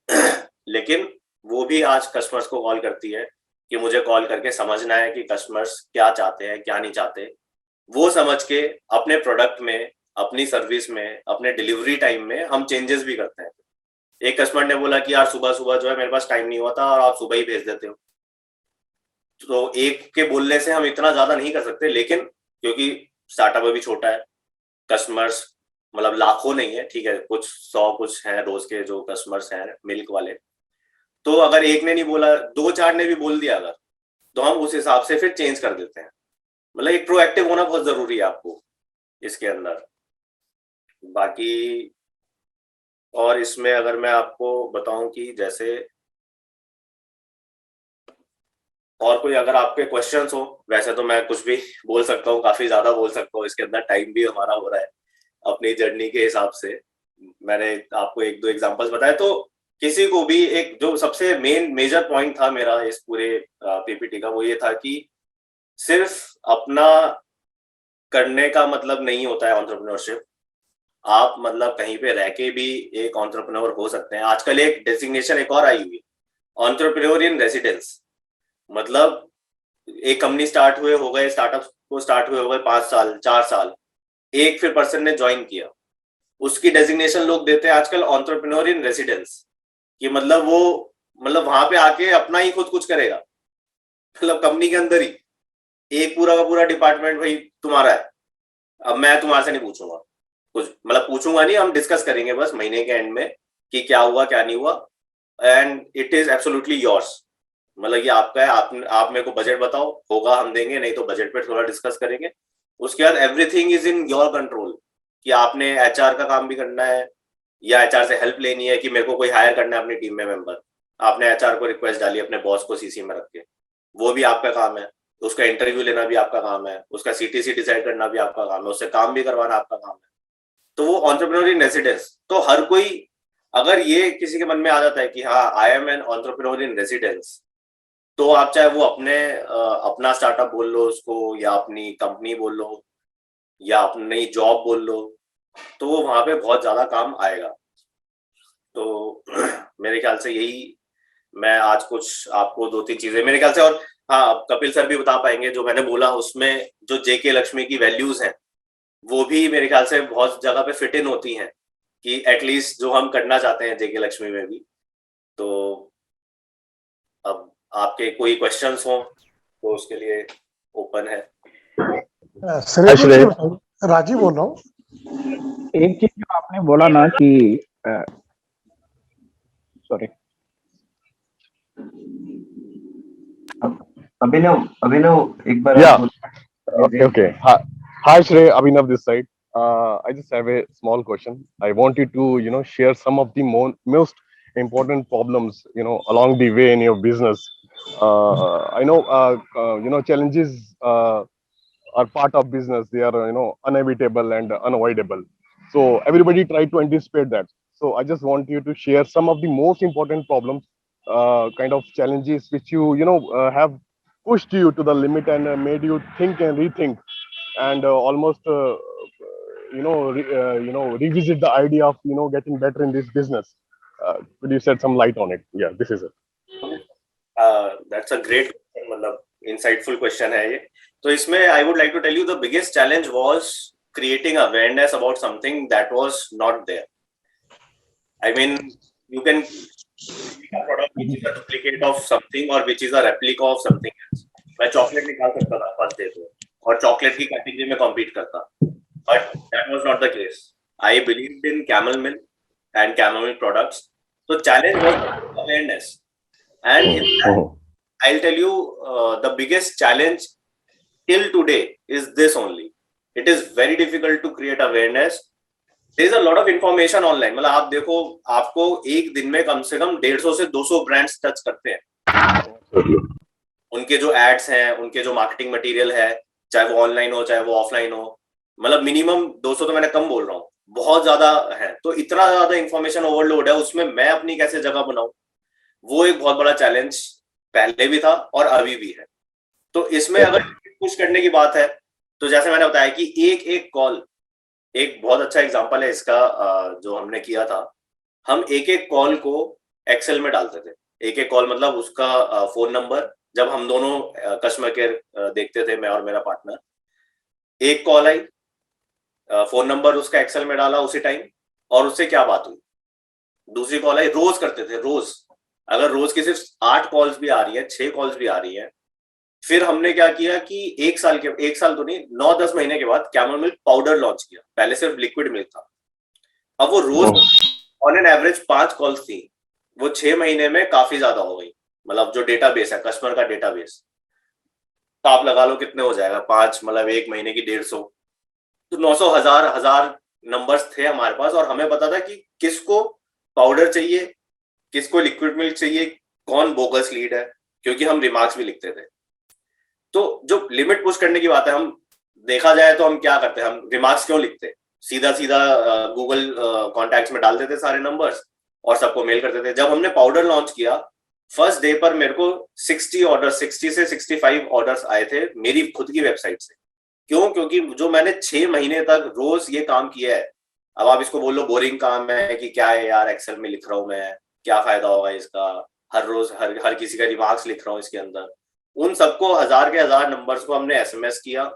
है लेकिन वो भी आज कस्टमर्स को कॉल करती है कि मुझे कॉल करके समझना है कि कस्टमर्स क्या चाहते हैं, क्या नहीं चाहते, वो समझ के अपने प्रोडक्ट में, अपनी सर्विस में, अपने डिलीवरी टाइम में हम चेंजेस भी करते हैं। एक कस्टमर ने बोला कि यार सुबह सुबह जो है मेरे पास टाइम नहीं हुआ था और आप सुबह ही भेज देते हो। तो एक के बोलने से हम इतना ज्यादा नहीं कर सकते, लेकिन क्योंकि स्टार्टअप अभी छोटा है, कस्टमर्स मतलब लाखों नहीं है, ठीक है, कुछ 100 कुछ है रोज के जो कस्टमर्स हैं मिल्क वाले, तो अगर एक ने नहीं बोला, 2-4 ने भी बोल दिया अगर, तो हम उस हिसाब से फिर चेंज कर देते हैं। मतलब एक प्रोएक्टिव होना बहुत जरूरी है आपको इसके अंदर। बाकी और इसमें अगर मैं आपको बताऊं कि जैसे और कोई अगर आपके क्वेश्चंस हो, वैसे तो मैं कुछ भी बोल सकता हूँ, काफी ज्यादा बोल सकता हूँ, इसके अंदर टाइम भी हमारा हो रहा है अपनी जर्नी के हिसाब से। मैंने आपको 1-2 एग्जांपल्स बताए। तो किसी को भी एक जो सबसे मेजर पॉइंट था मेरा इस पूरे पीपीटी का, वो ये था कि सिर्फ अपना करने का मतलब नहीं होता है एंटरप्रेन्योरशिप। आप मतलब कहीं पे रह के भी एक एंटरप्रेन्योर हो सकते हैं। आजकल एक डेजिग्नेशन एक और आई हुई है, एंटरप्रेन्योर इन रेसिडेंस। मतलब एक कंपनी स्टार्ट हुए हो गए, स्टार्टअप को स्टार्ट हुए हो गए 5 साल 4 साल, एक फिर पर्सन ने ज्वाइन किया, उसकी डेजिग्नेशन लोग देते हैं आजकल एंटरप्रेन्योर इन रेसिडेंस। कि मतलब वो मतलब वहां पे आके अपना ही खुद कुछ करेगा, मतलब कंपनी के अंदर ही एक पूरा का पूरा डिपार्टमेंट भाई तुम्हारा है, अब मैं तुम्हारे से नहीं पूछूंगा कुछ, मतलब पूछूंगा नहीं, हम डिस्कस करेंगे बस महीने के एंड में कि क्या हुआ क्या नहीं हुआ, and it is absolutely yours. मतलब ये आपका है, आप मेरे को बजट बताओ, होगा हम देंगे, नहीं तो बजट पे थोड़ा डिस्कस करेंगे। उसके बाद everything is in your control, कि आपने एचआर का काम भी करना है या एचआर से हेल्प लेनी है कि मेरे को कोई हायर करना है अपनी टीम में मेंबर, आपने एचआर को रिक्वेस्ट डाली अपने बॉस को सीसी में रख के, वो भी आपका काम है। उसका इंटरव्यू लेना भी आपका काम है, उसका सीटीसी डिसाइड करना भी आपका काम है, उससे काम भी करवाना आपका काम है। तो वो एंटरप्रेन्योर इन रेसिडेंस, तो हर कोई अगर ये किसी के मन में आ जाता है कि हाँ I am an entrepreneur in residence, तो आप चाहे वो अपना स्टार्टअप बोल लो उसको, या अपनी कंपनी बोल लो, या अपनी जॉब बोल लो, तो वो वहां पे बहुत ज्यादा काम आएगा। तो मेरे ख्याल से यही मैं आज कुछ आपको 2-3 चीजें मेरे ख्याल से, और हाँ कपिल सर भी बता पाएंगे जो मैंने बोला उसमें, जो जेके लक्ष्मी की वैल्यूज हैं वो भी मेरे ख्याल से बहुत जगह पे फिट इन होती हैं, कि एटलीस्ट जो हम करना चाहते हैं जेके लक्ष्मी में भी। तो अब आपके कोई क्वेश्चंस हो तो उसके लिए ओपन है। राजीव बोल रहा हूँ। एक चीज जो आपने बोला ना कि सॉरी अभिनव एक बार Okay. Hi, Shrey. Abhinav this side. I just have a small question. I want you to, share some of the most important problems, along the way in your business. I know, challenges are part of business. They are, inevitable and unavoidable. So everybody try to anticipate that. So I just want you to share some of the most important problems, kind of challenges which you have pushed you to the limit and made you think and rethink and almost revisit the idea of getting better in this business. Could you shed some light on it? Yeah, this is it. That's a great, मतलब insightful question है ये। तो इसमें I would like to tell you the biggest challenge was creating awareness about something that was not there. I mean, you can make a product which is a duplicate of something or which is a replica of something else. मैं chocolate निकाल सकता था first day पे और chocolate की category में compete करता, but that was not the case. I believed in camel milk and camel milk products. So challenge was awareness, and in that, I'll tell you the biggest challenge till today is this only. It is very difficult to create awareness. There is a lot of information online. मतलब आप देखो, आपको एक दिन में कम से कम 150 से 200 brands touch करते हैं। उनके जो एड्स हैं, उनके जो मार्केटिंग मटेरियल है, चाहे वो ऑनलाइन हो चाहे वो ऑफलाइन हो, मतलब मिनिमम 200 तो मैंने कम बोल रहा हूँ, बहुत ज्यादा है। तो इतना ज्यादा इंफॉर्मेशन ओवरलोड है, उसमें मैं अपनी कैसे जगह बनाऊं, वो एक बहुत बड़ा चैलेंज पहले भी था और अभी भी है। तो इसमें अगर कुछ करने की बात है, तो जैसे मैंने बताया कि एक कॉल, एक बहुत अच्छा एग्जांपल है इसका जो हमने किया था। हम एक कॉल को एक्सेल में डालते थे। एक कॉल मतलब उसका फोन नंबर, जब हम दोनों कस्टमर केयर देखते थे, मैं और मेरा पार्टनर, एक कॉल आई, फोन नंबर उसका एक्सेल में डाला उसी टाइम, और उससे क्या बात हुई, दूसरी कॉल आई, रोज करते थे, रोज। अगर रोज की सिर्फ 8 कॉल्स भी आ रही है, 6 कॉल्स भी आ रही है, फिर हमने क्या किया कि 1 साल तो नहीं, 9-10 महीने के बाद कैमल मिल्क पाउडर लॉन्च किया। पहले सिर्फ लिक्विड मिल्क था, अब वो रोज ऑन एन एवरेज 5 कॉल्स थी, वो 6 महीने में काफी ज्यादा हो गई। मतलब जो डेटाबेस है, कस्टमर का डेटाबेस, तो आप लगा लो कितने हो जाएगा, 5 मतलब 1 महीने की 150, तो 900 हजार नंबर्स थे हमारे पास। और हमें पता था कि किसको पाउडर चाहिए, किसको लिक्विड मिल्क चाहिए, कौन बोगस लीड है, क्योंकि हम रिमार्क्स भी लिखते थे। तो जो लिमिट पुश करने की बात है, हम देखा जाए तो हम क्या करते हैं, हम रिमार्क्स क्यों लिखते, सीधा सीधा गूगल कॉन्टैक्ट्स में डाल देते सारे नंबर्स और सबको मेल कर देते। जब हमने पाउडर लॉन्च किया, फर्स्ट डे पर मेरे को 60 से 65 ऑर्डर्स आए थे मेरी खुद की वेबसाइट से। क्यों? क्योंकि जो मैंने 6 महीने तक रोज ये काम किया है। अब आप इसको बोल लो बोरिंग काम है कि क्या है यार, एक्सेल में लिख रहा हूं मैं, क्या फायदा होगा इसका, हर रोज हर किसी का रिमार्क्स लिख रहा हूँ इसके अंदर। उन सबको 1000 के 1000 नंबर्स को हमने एसएमएस किया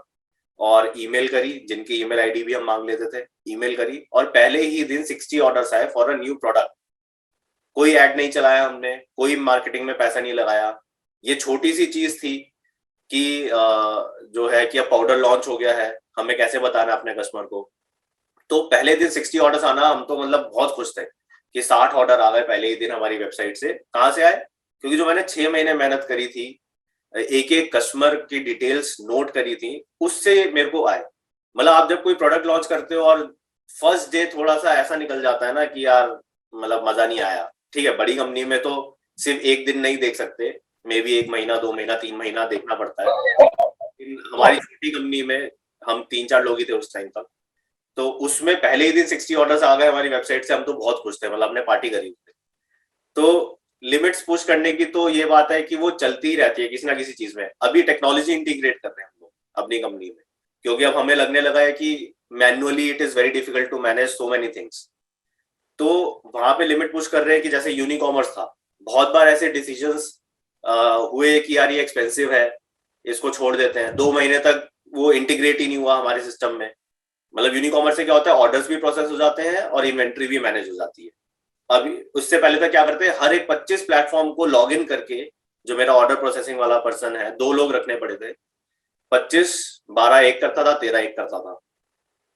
और ईमेल करी, जिनकी ईमेल आईडी भी हम मांग लेते थे, ईमेल करी, और पहले ही दिन 60 ऑर्डर्स आए फॉर अ न्यू प्रोडक्ट। कोई ऐड नहीं चलाया हमने, कोई मार्केटिंग में पैसा नहीं लगाया। ये छोटी सी चीज थी कि जो है कि अब पाउडर लॉन्च हो गया है, हमें कैसे बताना अपने कस्टमर को। तो पहले दिन 60 ऑर्डर्स आना, हम तो मतलब बहुत खुश थे कि 60 ऑर्डर आ गए पहले ही दिन हमारी वेबसाइट से। कहाँ से आए? क्योंकि जो मैंने 6 महीने मेहनत करी थी, एक एक कस्टमर की डिटेल्स नोट करी थी, उससे मेरे को आए। मतलब आप जब कोई प्रोडक्ट लॉन्च करते हो और फर्स्ट डे थोड़ा सा ऐसा निकल जाता है ना कि यार मतलब मजा नहीं आया। ठीक है, बड़ी कंपनी में तो सिर्फ एक दिन नहीं देख सकते, मे बी 1 महीना 2 महीना 3 महीना देखना पड़ता है। हमारी छोटी कंपनी में हम 3-4 लोग ही थे उस टाइम तक, तो उसमें पहले ही दिन 60 ऑर्डर्स आ गए हमारी वेबसाइट से। हम तो बहुत खुश थे, मतलब हमने पार्टी करी थी। तो लिमिट्स पुश करने की तो ये बात है कि वो चलती ही रहती है किसी ना किसी चीज में। अभी टेक्नोलॉजी इंटीग्रेट कर रहे हैं हम लोग अपनी कंपनी में, क्योंकि अब हमें लगने लगा है कि manually it is very difficult to manage so many things. तो वहां पे लिमिट पुश कर रहे हैं कि जैसे यूनिकॉमर्स था, बहुत बार ऐसे डिसीजंस हुए कि यार ये एक्सपेंसिव है, इसको छोड़ देते हैं। 2 महीने तक वो इंटीग्रेट ही नहीं हुआ हमारे सिस्टम में। मतलब यूनिकॉमर्स से क्या होता है, ऑर्डर्स भी प्रोसेस हो जाते हैं और इन्वेंट्री भी मैनेज हो जाती है। अभी उससे पहले तक क्या करते हैं, हर एक 25 प्लेटफॉर्म को लॉग इन करके, जो मेरा ऑर्डर प्रोसेसिंग वाला पर्सन है, 2 लोग रखने पड़े थे। 25 12 एक करता था, 13 एक करता था।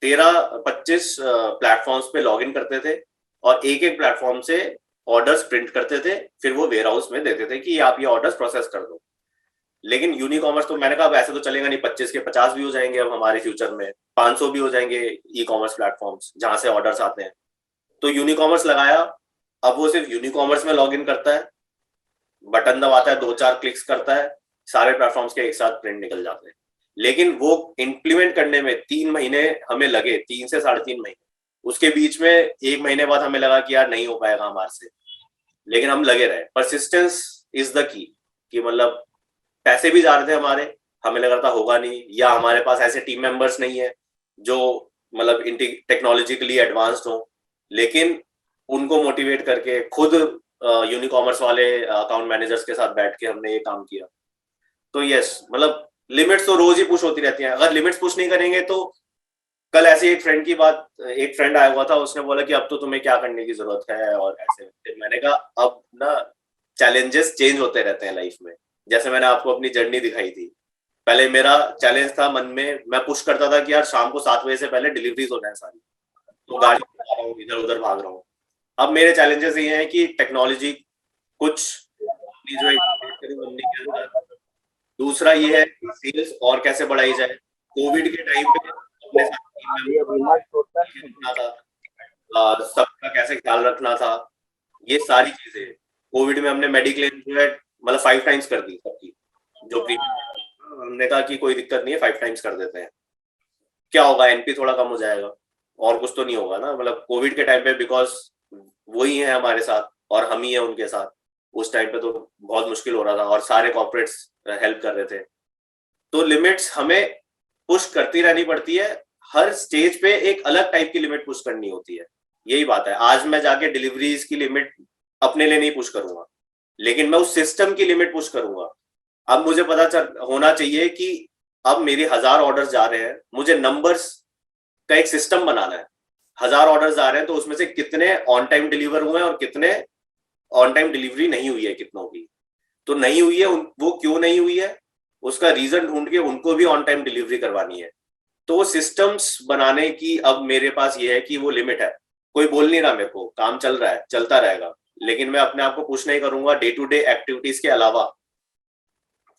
25 प्लेटफॉर्म्स पे लॉग इन करते थे और एक एक प्लेटफॉर्म से ऑर्डर्स प्रिंट करते थे, फिर वो वेयर हाउस में देते थे कि आप ये ऑर्डर्स प्रोसेस कर दो। लेकिन यूनिकॉमर्स तो मैंने कहा अब ऐसे तो चलेगा नहीं, 25 के 50 भी हो जाएंगे अब हमारे फ्यूचर में, 500 भी हो जाएंगे ई कॉमर्स प्लेटफॉर्म्स जहां से ऑर्डर्स आते हैं। तो यूनिकॉमर्स लगाया, अब वो सिर्फ यूनिकॉमर्स में लॉग इन करता है, बटन दबाता है, 2-4 क्लिक्स करता है, सारे प्लेटफॉर्म्स के एक साथ प्रिंट निकल जाते हैं। लेकिन वो इंप्लीमेंट करने में 3 महीने हमें लगे, 3 से 3.5 महीने। उसके बीच में 1 महीने बाद हमें लगा कि यार नहीं हो पाएगा हमारे से, लेकिन हम लगे रहे। Persistence is the key. कि मतलब पैसे भी जा रहे थे हमारे, हमें लग रहा था होगा नहीं, या हमारे पास ऐसे टीम मेंबर्स नहीं है जो मतलब टेक्नोलॉजिकली एडवांस्ड हो, लेकिन उनको मोटिवेट करके खुद यूनिकॉमर्स वाले अकाउंट मैनेजर्स के साथ बैठ के हमने ये काम किया। तो यस, मतलब लिमिट्स तो रोज ही पुश होती रहती हैं। अगर लिमिट्स पुश नहीं करेंगे तो कल ऐसी एक फ्रेंड आया हुआ था, उसने बोला कि अब तो तुम्हें क्या करने की जरूरत है, और ऐसे। मैंने कहा अब ना चैलेंजेस चेंज होते रहते हैं लाइफ में। जैसे मैंने आपको अपनी जर्नी दिखाई थी, पहले मेरा चैलेंज था मन में, मैं पुश करता था कि यार शाम को 7 बजे से पहले डिलीवरीज हो जाए सारी, तो गाड़ी चला रहा हूँ, इधर उधर भाग रहा हूँ। अब मेरे चैलेंजेस ये हैं कि टेक्नोलॉजी कुछ अपनी जो कंपनी के अंदर, दूसरा ये है सेल्स और कैसे बढ़ाई जाए। कोविड के टाइम पे अपने साथ रखना था, सबका कैसे ख्याल रखना था, ये सारी चीजें। कोविड में हमने मेडिक्लेम जो है मतलब 5 टाइम्स कर दी सबकी, जो प्रीमियम हमने कहा कि कोई दिक्कत नहीं है 5 टाइम्स कर देते हैं। क्या होगा, एनपी थोड़ा कम हो जाएगा, और कुछ तो नहीं होगा ना। मतलब कोविड के टाइम पे बिकॉज वही है हमारे साथ और हम ही है उनके साथ, उस टाइम पे तो बहुत मुश्किल हो रहा था और सारे कॉर्पोरेट्स हेल्प कर रहे थे। तो लिमिट्स हमें पुश करती रहनी पड़ती है, हर स्टेज पे एक अलग टाइप की लिमिट पुश करनी होती है। यही बात है, आज मैं जाके डिलीवरीज की लिमिट अपने लिए नहीं पुश करूंगा, लेकिन मैं उस सिस्टम की लिमिट पुश करूंगा। अब मुझे पता होना चाहिए कि अब मेरे 1000 ऑर्डर्स जा रहे हैं, मुझे नंबर्स का एक सिस्टम बनाना है। 1000 ऑर्डर्स आ रहे हैं तो उसमें से कितने ऑन टाइम डिलीवर हुए हैं और कितने ऑन टाइम डिलीवरी नहीं हुई है, कितनों की तो नहीं हुई है, वो क्यों नहीं हुई है उसका रीजन ढूंढ के उनको भी ऑन टाइम डिलीवरी करवानी है। तो सिस्टम्स बनाने की अब मेरे पास ये है कि वो लिमिट है, कोई बोल नहीं रहा मेरे को, काम चल रहा है, चलता रहेगा, लेकिन मैं अपने आप को पुश नहीं करूंगा डे टू डे एक्टिविटीज के अलावा,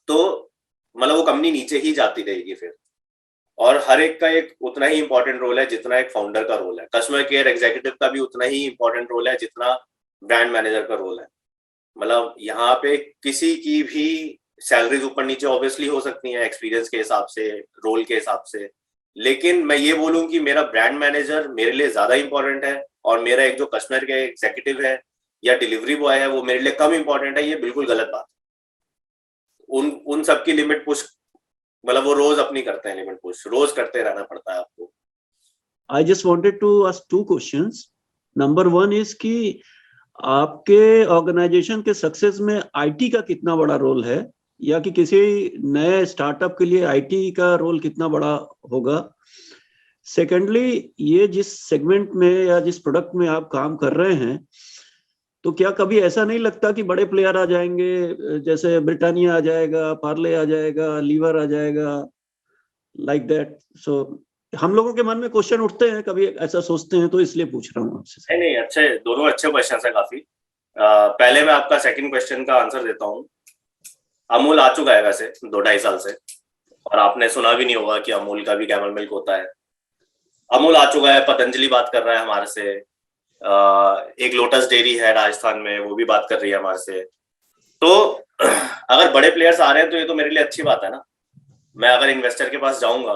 तो मतलब वो कंपनी नीचे ही जाती रहेगी फिर। और हर एक का एक उतना ही इंपॉर्टेंट रोल है जितना एक फाउंडर का रोल है, कस्टमर केयर एग्जीक्यूटिव का भी उतना ही इंपॉर्टेंट रोल है जितना ब्रांड मैनेजर का रोल है। मतलब यहाँ पे किसी की भी सैलरीज ऊपर नीचे ऑब्वियसली हो सकती हैं एक्सपीरियंस के हिसाब से, रोल के हिसाब से, लेकिन मैं ये बोलूं कि मेरा ब्रांड मैनेजर मेरे लिए ज्यादा इंपॉर्टेंट है और मेरा एक जो कस्टमर के एग्जीक्यूटिव है या डिलीवरी बॉय है वो मेरे लिए कम इंपॉर्टेंट है, ये बिल्कुल गलत बात। उन सबकी लिमिट पुश, मतलब वो रोज अपनी करते हैं लिमिट पुश, रोज करते रहना पड़ता है आपको। I just wanted to ask 2 questions. Number 1 is कि आपके ऑर्गेनाइजेशन के सक्सेस में आईटी का कितना बड़ा रोल है, या कि किसी नए स्टार्टअप के लिए आईटी का रोल कितना बड़ा होगा? सेकेंडली, ये जिस सेगमेंट में या जिस प्रोडक्ट में आप काम कर रहे हैं, तो क्या कभी ऐसा नहीं लगता कि बड़े प्लेयर आ जाएंगे, जैसे ब्रिटानिया आ जाएगा, पार्ले आ जाएगा, लीवर आ जाएगा, लाइक दैट? सो हम लोगों के मन में क्वेश्चन उठते हैं, कभी ऐसा सोचते हैं, तो इसलिए पूछ रहा हूँ आपसे। नहीं, अच्छे, दोनों अच्छे क्वेश्चन है काफी। पहले मैं आपका सेकंड क्वेश्चन का आंसर देता हूँ। अमूल आ चुका है वैसे 2-2.5 साल से, और आपने सुना भी नहीं होगा कि अमूल का भी कैमल मिल्क होता है। अमूल आ चुका है, पतंजलि बात कर रहा है हमारे से, एक लोटस डेयरी है राजस्थान में, वो भी बात कर रही है हमारे से। तो अगर बड़े प्लेयर्स आ रहे हैं तो ये तो मेरे लिए अच्छी बात है ना। मैं अगर इन्वेस्टर के पास जाऊंगा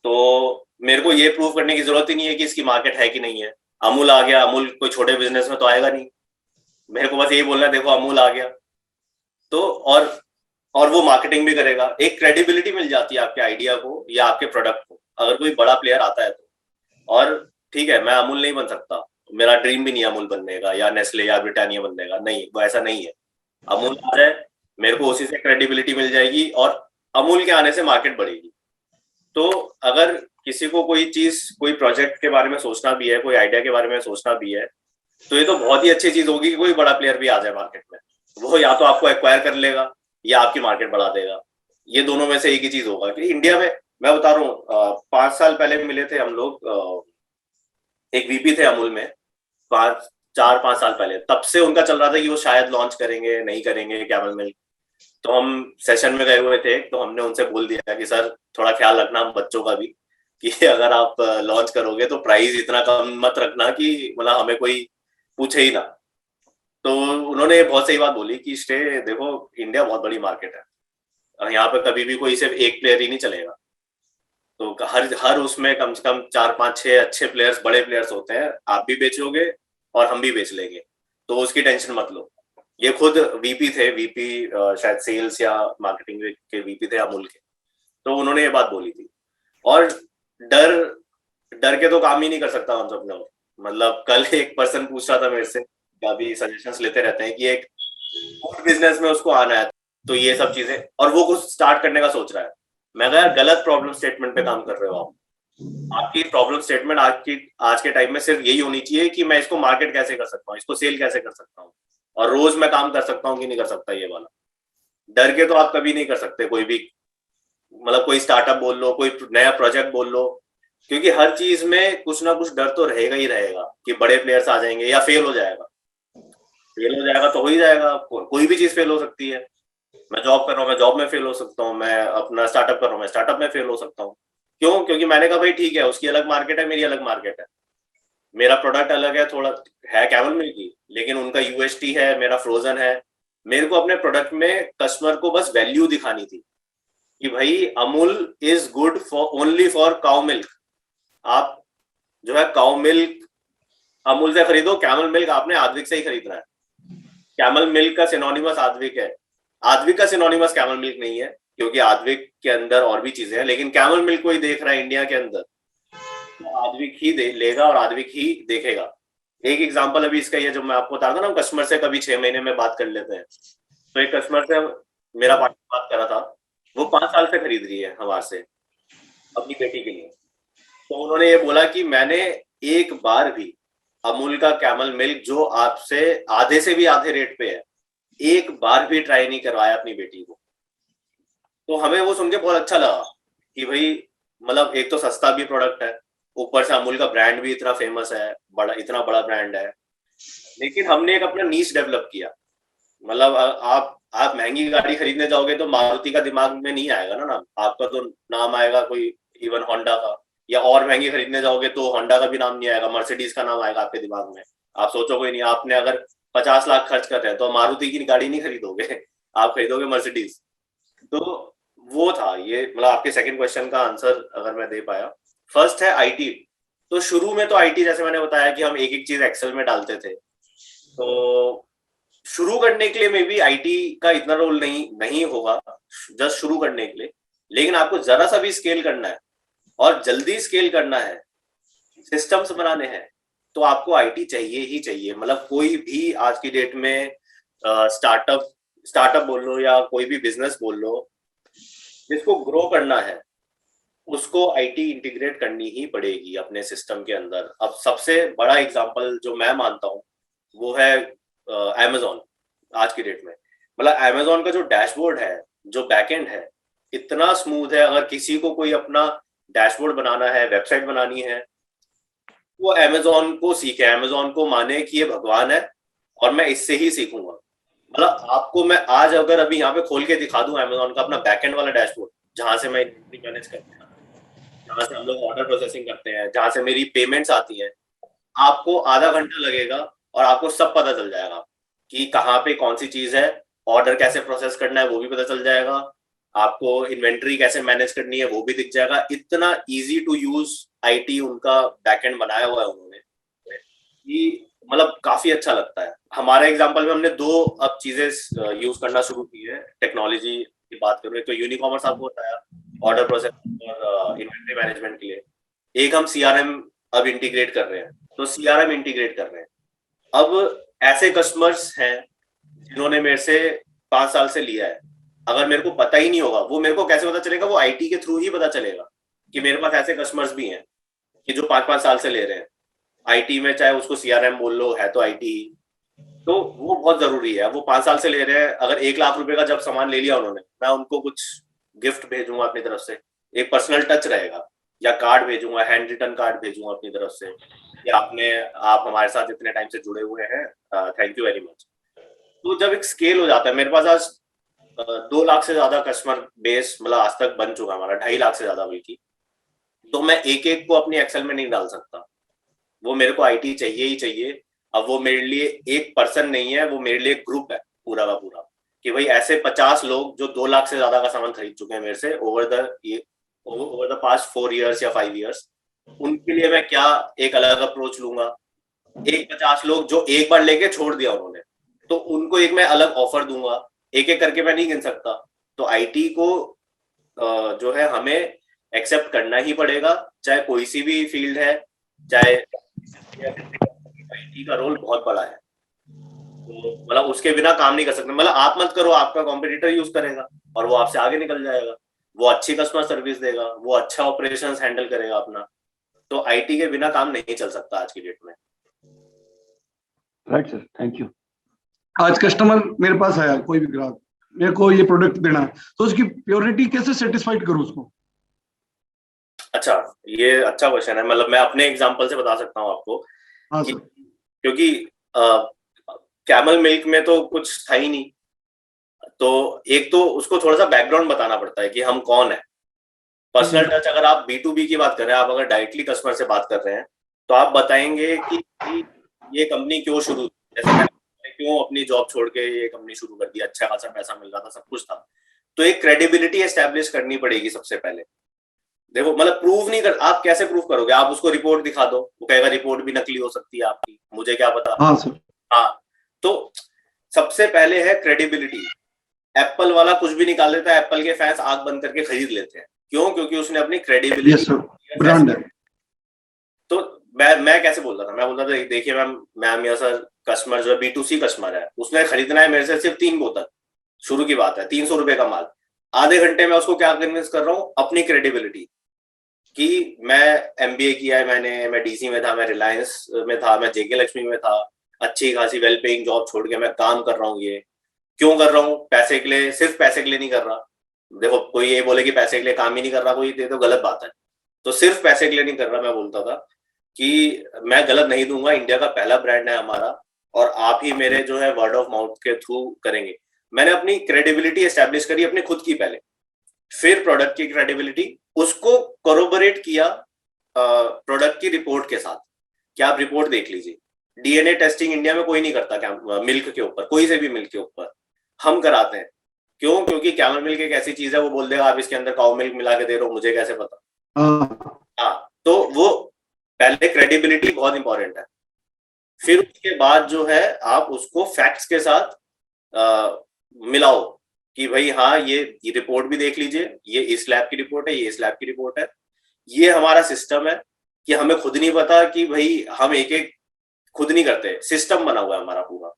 तो मेरे को ये प्रूव करने की जरूरत ही नहीं है कि इसकी मार्केट है कि नहीं है। अमूल आ गया, अमूल कोई छोटे बिजनेस में तो आएगा नहीं, मेरे को बस यही बोलना है देखो अमूल आ गया तो, और वो मार्केटिंग भी करेगा, एक क्रेडिबिलिटी मिल जाती है आपके आइडिया को या आपके प्रोडक्ट को अगर कोई बड़ा प्लेयर आता है तो। और ठीक है, मैं अमूल नहीं बन सकता, मेरा ड्रीम भी नहीं है अमूल बनने का या नेस्ले या ब्रिटानिया बनने का, नहीं, वो ऐसा नहीं है। अमूल आ जाए, मेरे को उसी से क्रेडिबिलिटी मिल जाएगी और अमूल के आने से मार्केट बढ़ेगी। तो अगर किसी को कोई चीज, कोई प्रोजेक्ट के बारे में सोचना भी है, कोई आइडिया के बारे में सोचना भी है, तो ये तो बहुत ही अच्छी चीज होगी कि कोई बड़ा प्लेयर भी आ जाए मार्केट में। वो या तो आपको एक्वायर कर लेगा या आपकी मार्केट बढ़ा देगा, ये दोनों में से एक ही चीज होगा। कि इंडिया में मैं बता रहा हूँ, 5 साल पहले मिले थे हम लोग, एक वीपी थे अमूल में 4-5 साल पहले, तब से उनका चल रहा था कि वो शायद लॉन्च करेंगे, नहीं करेंगे कैमल मिल्क। तो हम सेशन में गए हुए थे, तो हमने उनसे बोल दिया कि सर थोड़ा ख्याल रखना हम बच्चों का भी, कि अगर आप लॉन्च करोगे तो प्राइस इतना कम मत रखना कि मतलब हमें कोई पूछे ही ना। तो उन्होंने बहुत सही बात बोली कि स्टे, देखो इंडिया बहुत बड़ी मार्केट है और यहाँ पे कभी भी कोई सिर्फ एक प्लेयर ही नहीं चलेगा। तो हर उसमें कम से कम 4-5-6 अच्छे प्लेयर्स, बड़े प्लेयर्स होते हैं, आप भी बेचोगे और हम भी बेच लेंगे, तो उसकी टेंशन मत लो। ये खुद वीपी थे, वीपी शायद सेल्स या मार्केटिंग के वीपी थे अमूल के, तो उन्होंने ये बात बोली थी। और डर के तो काम ही नहीं कर सकता हम सब लोग। मतलब कल एक पर्सन पूछ रहा था मेरे से, अभी सजेशंस लेते रहते हैं कि एक बिजनेस में उसको आना है, तो ये सब चीजें, और वो कुछ स्टार्ट करने का सोच रहा है। मैं कहा यार गलत प्रॉब्लम स्टेटमेंट पे काम कर रहे हो आप। आपकी प्रॉब्लम स्टेटमेंट आज के टाइम में सिर्फ यही होनी चाहिए कि मैं इसको मार्केट कैसे कर सकता हूँ, इसको सेल कैसे कर सकता हूँ, और रोज मैं काम कर सकता हूँ कि नहीं कर सकता, ये वाला। डर के तो आप कभी नहीं कर सकते कोई भी, मतलब कोई स्टार्टअप बोल लो, कोई नया प्रोजेक्ट बोल लो, क्योंकि हर चीज में कुछ ना कुछ डर तो रहेगा ही रहेगा कि बड़े प्लेयर्स आ जाएंगे या फेल हो जाएगा। फेल हो जाएगा तो हो ही जाएगा, कोई भी चीज फेल हो सकती है। मैं जॉब कर रहा हूँ, मैं जॉब में फेल हो सकता हूँ, मैं अपना स्टार्टअप कर रहा हूँ, मैं स्टार्टअप में फेल हो सकता हूँ। क्यों? क्योंकि मैंने कहा भाई ठीक है, उसकी अलग मार्केट है, मेरी अलग मार्केट है, मेरा प्रोडक्ट अलग है, थोड़ा है कैमल मिल्क की, लेकिन उनका यूएसटी है, मेरा फ्रोजन है। मेरे को अपने प्रोडक्ट में कस्टमर को बस वैल्यू दिखानी थी कि भाई Amul is good for only for cow milk. आप जो है काउ मिल्क अमूल से खरीदो, कैमल मिल्क आपने आद्विक से ही खरीदना है। कैमल मिल्क का सिनोनिमस आद्विक है, आद्विक का सिनोनिमस कैमल मिल्क नहीं है, क्योंकि आद्विक के अंदर और भी चीजें हैं, लेकिन कैमल मिल्क को ही देख रहा है इंडिया के अंदर, तो आद्विक ही लेगा और आद्विक ही देखेगा। एक एग्जांपल अभी इसका ये जो मैं आपको बता रहा था ना, कस्टमर से कभी 6 महीने में बात कर लेते हैं। तो एक कस्टमर से मेरा पार्टनर बात कर रहा था, वो 5 साल से खरीद रही है हमारे से अपनी बेटी के लिए। तो उन्होंने ये बोला कि मैंने एक बार भी अमूल का कैमल मिल्क जो आपसे आधे से भी आधे रेट पे है, एक बार भी ट्राई नहीं करवाया अपनी बेटी को। तो हमें वो सुन के बहुत अच्छा लगा कि भाई मतलब एक तो सस्ता भी प्रोडक्ट है, ऊपर से अमूल का ब्रांड भी इतना फेमस है, बड़ा इतना बड़ा ब्रांड है, लेकिन हमने एक अपना नीश डेवलप किया। मतलब आप महंगी गाड़ी खरीदने जाओगे तो मारुति का दिमाग में नहीं आएगा ना नाम, आपका तो नाम आएगा कोई इवन होंडा का, या और महंगी खरीदने जाओगे तो होंडा का भी नाम नहीं आएगा, मर्सिडीज का नाम आएगा आपके दिमाग में। आप सोचोगे नहीं, आपने अगर 50 लाख खर्च कर रहे हैं तो मारुति की गाड़ी नहीं खरीदोगे, आप खरीदोगे मर्सिडीज। तो वो था ये, मतलब आपके सेकंड क्वेश्चन का आंसर अगर मैं दे पाया। फर्स्ट है आईटी। तो शुरू में तो आईटी जैसे मैंने बताया कि हम एक एक चीज एक्सेल में डालते थे, तो शुरू करने के लिए मे बी आईटी का इतना रोल नहीं होगा जस्ट शुरू करने के लिए, लेकिन आपको जरा सा भी स्केल करना है और जल्दी स्केल करना है, सिस्टम्स बनाने हैं, तो आपको आईटी चाहिए ही चाहिए। मतलब कोई भी आज की डेट में स्टार्टअप बोल लो या कोई भी बिजनेस बोल लो, जिसको ग्रो करना है उसको आईटी इंटीग्रेट करनी ही पड़ेगी अपने सिस्टम के अंदर। अब सबसे बड़ा एग्जांपल जो मैं मानता हूँ वो है अमेज़न आज की डेट में। मतलब अमेज़न का जो डैशबोर्ड है, जो बैकएंड है, इतना स्मूथ है। अगर किसी को कोई अपना डैशबोर्ड बनाना है, वेबसाइट बनानी है, वो अमेज़न को सीखे, अमेज़न को माने कि ये भगवान है और मैं इससे ही सीखूंगा। मतलब आपको मैं आज अगर अभी यहाँ पे खोल के दिखा दूं अमेज़न का अपना बैकएंड वाला डैशबोर्ड, जहां से मैं मैनेज करते हैं, जहां से हम लोग ऑर्डर प्रोसेसिंग करते हैं, जहां से मेरी पेमेंट्स आती हैं, आपको आधा घंटा लगेगा और आपको सब पता चल जाएगा कि कहाँ पे कौन सी चीज है, ऑर्डर कैसे प्रोसेस करना है वो भी पता चल जाएगा, आपको इन्वेंट्री कैसे मैनेज करनी है वो भी दिख जाएगा। इतना इजी टू यूज आईटी उनका बैकएंड बनाया हुआ है उन्होंने कि मतलब काफी अच्छा लगता है। हमारे एग्जांपल में हमने दो अब चीजें यूज करना शुरू की है टेक्नोलॉजी की बात करें तो। यूनिकॉमर्स आपको बताया ऑर्डर प्रोसेस और इन्वेंट्री मैनेजमेंट के लिए। एक हम सीआरएम अब इंटीग्रेट कर रहे हैं, तो सीआरएम इंटीग्रेट कर रहे हैं। अब ऐसे कस्टमर्स हैं जिन्होंने मेरे से 5 साल से लिया है, अगर मेरे को पता ही नहीं होगा, वो मेरे को कैसे पता चलेगा? वो आईटी के थ्रू ही पता चलेगा कि मेरे पास ऐसे कस्टमर्स भी हैं कि जो 5-5 साल से ले रहे हैं आईटी में, चाहे उसको सीआरएम बोल लो, है तो आईटी ही। तो वो बहुत जरूरी है। वो 5 साल से ले रहे हैं, अगर 1 लाख रुपए का जब सामान ले लिया उन्होंने, मैं उनको कुछ गिफ्ट भेजूंगा अपनी तरफ से, एक पर्सनल टच रहेगा, या कार्ड भेजूंगा, हैंड रिटन कार्ड भेजूंगा अपनी तरफ से, या आप हमारे साथ इतने टाइम से जुड़े हुए हैं, थैंक यू वेरी मच। तो जब एक स्केल हो जाता है, मेरे पास आज 2 लाख से ज्यादा कस्टमर बेस मतलब आज तक बन चुका हमारा, 2.5 लाख से ज्यादा बल्कि, तो मैं एक एक को अपनी एक्सेल में नहीं डाल सकता, वो मेरे को आईटी चाहिए ही चाहिए। अब वो मेरे लिए एक पर्सन नहीं है, वो मेरे लिए ग्रुप है पूरा का पूरा, कि भाई ऐसे 50 लोग जो 2 लाख से ज्यादा का सामान खरीद चुके हैं मेरे से ओवर द पास्ट 4 years या 5 years, उनके लिए मैं क्या एक अलग अप्रोच लूंगा। एक 50 लोग जो एक बार लेके छोड़ दिया उन्होंने, तो उनको एक मैं अलग ऑफर दूंगा। एक एक करके मैं नहीं गिन सकता। तो आईटी को जो है हमें एक्सेप्ट करना ही पड़ेगा, चाहे कोई सी भी फील्ड है, चाहे आईटी का रोल बहुत बड़ा है। तो मतलब उसके बिना काम नहीं कर सकते। मतलब आप मत करो, आपका कॉम्पिटिटर यूज करेगा और वो आपसे आगे निकल जाएगा, वो अच्छी कस्टमर सर्विस देगा, वो अच्छा ऑपरेशंस हैंडल करेगा अपना। तो आईटी के बिना काम नहीं चल सकता आज की डेट में। Right sir, thank you. आज कस्टमर मेरे पास आया, कोई भी ग्राहक, मेरे को ये प्रोडक्ट देना है, तो उसकी प्योरिटी कैसे सेटिस्फाइड करूं उसको? अच्छा, ये अच्छा क्वेश्चन है। मतलब मैं अपने एग्जांपल से बता सकता हूँ आपको। हाँ कि, सर। क्योंकि कैमल मिल्क में तो कुछ था ही नहीं, तो एक तो उसको थोड़ा सा बैकग्राउंड बताना पड़ता है कि हम कौन है। पर्सनल टच, अगर आप B2B की बात कर रहे हैं, आप अगर डायरेक्टली कस्टमर से बात कर रहे हैं, तो आप बताएंगे कि ये कंपनी क्यों शुरू, जैसे मैंने क्यों अपनी जॉब छोड़ के ये कंपनी शुरू कर दी, अच्छा खासा पैसा मिल रहा था, सब कुछ था। तो एक क्रेडिबिलिटी एस्टैब्लिश करनी पड़ेगी सबसे पहले। देखो, मतलब प्रूव नहीं कर, आप कैसे प्रूव करोगे? आप उसको रिपोर्ट दिखा दो, वो कहेगा रिपोर्ट भी नकली हो सकती है आपकी, मुझे क्या पता। हाँ सर। हाँ, तो सबसे पहले है क्रेडिबिलिटी। एप्पल वाला कुछ भी निकाल देता है, एप्पल के फैंस आंख बंद करके खरीद लेते हैं, क्यों? क्योंकि उसने अपनी क्रेडिबिलिटी, ब्रांड है। तो मैं कैसे बोलता था, मैं बोलता था देखिए मैम या सर, कस्टमर जो है B2C कस्टमर है, उसने खरीदना है मेरे से सिर्फ 3 बोतल, शुरू की बात है, 300 रुपए का माल। आधे घंटे में उसको क्या कन्विंस कर रहा हूँ? अपनी क्रेडिबिलिटी। कि मैं MBA किया है मैंने, मैं DC में था, मैं रिलायंस में था, मैं JK लक्ष्मी में था, अच्छी खासी वेल पेइंग जॉब छोड़ के मैं काम कर रहा हूँ। ये क्यों कर रहा हूँ? पैसे के लिए, सिर्फ पैसे के लिए नहीं कर रहा। देखो कोई ये बोले कि पैसे के लिए काम ही नहीं कर रहा कोई, तो गलत बात है। तो सिर्फ पैसे के लिए नहीं कर रहा। मैं बोलता था कि मैं गलत नहीं दूंगा, इंडिया का पहला ब्रांड है हमारा, और आप ही मेरे जो है वर्ड ऑफ माउथ के थ्रू करेंगे। मैंने अपनी क्रेडिबिलिटी एस्टेब्लिश करी अपनी खुद की पहले, फिर प्रोडक्ट की क्रेडिबिलिटी, उसको कोरोबोरेट किया प्रोडक्ट की रिपोर्ट के साथ। क्या आप रिपोर्ट देख लीजिए, DNA टेस्टिंग इंडिया में कोई नहीं करता, क्या मिल्क के ऊपर, कोई से भी मिल्क के ऊपर हम कराते हैं। क्यों? क्योंकि कैमल मिल्क एक ऐसी चीज है, वो बोल देगा आप इसके अंदर काउ मिल्क मिला के दे रहे हो, मुझे कैसे पता। हाँ, तो वो पहले क्रेडिबिलिटी बहुत इंपॉर्टेंट है। फिर उसके बाद जो है आप उसको फैक्ट्स के साथ मिलाओ कि भाई हाँ ये रिपोर्ट भी देख लीजिए, ये इस लैब की रिपोर्ट है, ये इस लैब की रिपोर्ट है, ये हमारा सिस्टम है। कि हमें खुद नहीं पता कि भाई हम एक एक खुद नहीं करते, सिस्टम बना हुआ है हमारा पूरा।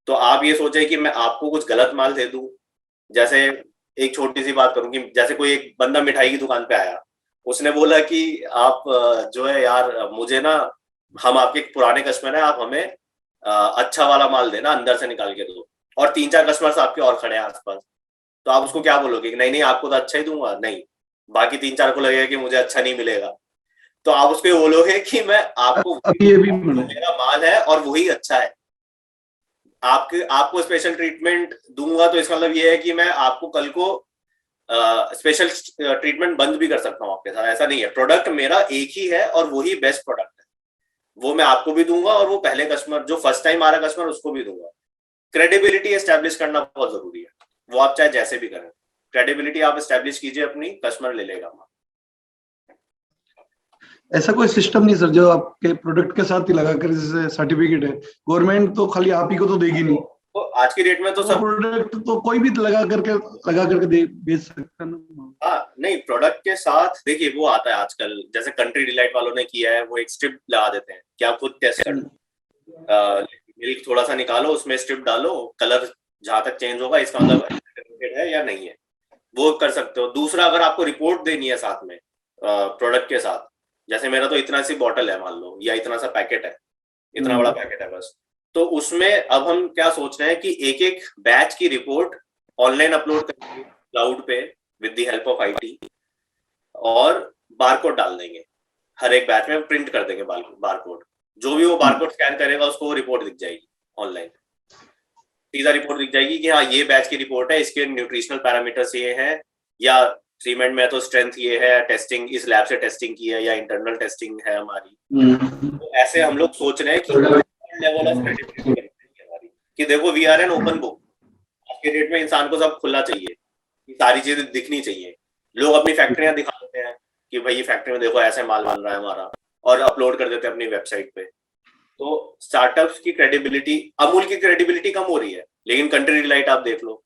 तो आप ये सोचे कि मैं आपको कुछ गलत माल दे दूं। जैसे एक छोटी सी बात करूं कि जैसे कोई एक बंदा मिठाई की दुकान पे आया, उसने बोला कि आप जो है यार मुझे ना, हम आपके पुराने कस्टमर हैं, आप हमें अच्छा वाला माल देना, अंदर से निकाल के दो, और 3-4 कस्टमर्स आपके और खड़े हैं आसपास। तो आप उसको क्या बोलोगे कि नहीं नहीं आपको तो अच्छा ही दूंगा? नहीं, बाकी 3-4 को लगेगा कि मुझे अच्छा नहीं मिलेगा। तो आप उसको ये बोलोगे कि मैं आपको ये भी मेरा माल है और वही अच्छा है, आपको स्पेशल ट्रीटमेंट दूंगा, तो इसका मतलब ये है कि मैं आपको कल को स्पेशल ट्रीटमेंट बंद भी कर सकता हूँ आपके साथ। ऐसा नहीं है, प्रोडक्ट मेरा एक ही है और वही बेस्ट प्रोडक्ट है, वो मैं आपको भी दूंगा और वो पहले कस्टमर जो फर्स्ट टाइम आ रहा कस्टमर उसको भी दूंगा। क्रेडिबिलिटी एस्टेब्लिश करना बहुत जरूरी है, वो आप चाहे जैसे भी करें, क्रेडिबिलिटी आप एस्टेब्लिश कीजिए अपनी, कस्टमर ले लेगा। ऐसा कोई सिस्टम नहीं सर जो आपके प्रोडक्ट के साथ ही लगा कर, जैसे सर्टिफिकेट है, गवर्नमेंट तो खाली आप ही को तो देगी नहीं, तो आज की डेट में तो सब प्रोडक्ट तो कोई भी लगा करके बेच सकता है। हाँ, नहीं प्रोडक्ट के साथ देखिए वो आता है आजकल, जैसे कंट्री डिलाइट वालों ने किया है, वो एक स्ट्रिप लगा देते हैं कि आप खुद टेस्ट कर मिल्क थोड़ा सा निकालो, उसमें स्ट्रिप डालो, कलर जहां तक चेंज होगा इसका मतलब है या नहीं है, वो कर सकते हो। दूसरा, अगर आपको रिपोर्ट देनी है साथ में प्रोडक्ट के साथ, जैसे मेरा तो इतना सी बॉटल है मान लो, या इतना सा पैकेट है, इतना बड़ा पैकेट है बस, तो उसमें अब हम क्या सोच रहे हैं कि एक एक बैच की रिपोर्ट ऑनलाइन अपलोड करेंगे क्लाउड पे with the help of IT, और बारकोड डाल देंगे, हर एक बैच में प्रिंट कर देंगे बारकोड, जो भी वो बारकोड स्कैन करेगा उसको वो रिपोर्ट दिख जाएगी ऑनलाइन, सीधा रिपोर्ट दिख जाएगी कि हाँ ये बैच की रिपोर्ट है, इसके न्यूट्रिशनल पैरामीटर्स ये हैं, या सीमेंट में तो स्ट्रेंथ ये है, टेस्टिंग इस लैब से टेस्टिंग की है, या इंटरनल टेस्टिंग है हमारी। तो ऐसे हम लोग सोच रहे हैं कि लेवल ऑफ क्रेडिबिलिटी हमारी, कि देखो we are an open book. आज के डेट में इंसान को सब खुला चाहिए, सारी चीजें दिखनी चाहिए। लोग अपनी फैक्ट्रियां दिखा देते हैं कि भाई ये फैक्ट्री में देखो ऐसे माल बन रहा है हमारा, और अपलोड कर देते हैं अपनी वेबसाइट पे। तो स्टार्टअप्स की क्रेडिबिलिटी, अमूल की क्रेडिबिलिटी कम हो रही है, लेकिन कंट्री डिलाइट आप देख लो,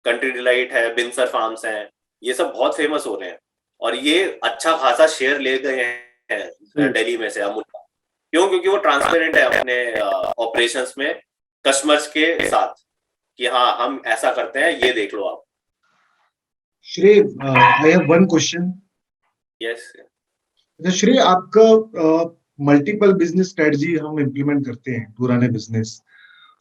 कंट्री डिलाइट है, बिनसर फार्म्स हैं, ये सब बहुत फेमस हो रहे हैं, और ये अच्छा खासा शेयर ले गए हैं दिल्ली में से अमूल का। क्यों? क्योंकि वो ट्रांसपेरेंट है अपने ऑपरेशंस में कस्टमर्स के साथ, कि हाँ हम ऐसा करते हैं, ये देख लो आप। श्रेय, I have one question. Yes. श्रेय, आपका मल्टीपल बिजनेस स्ट्रेटजी हम इम्प्लीमेंट करते हैं पुराने बिजनेस,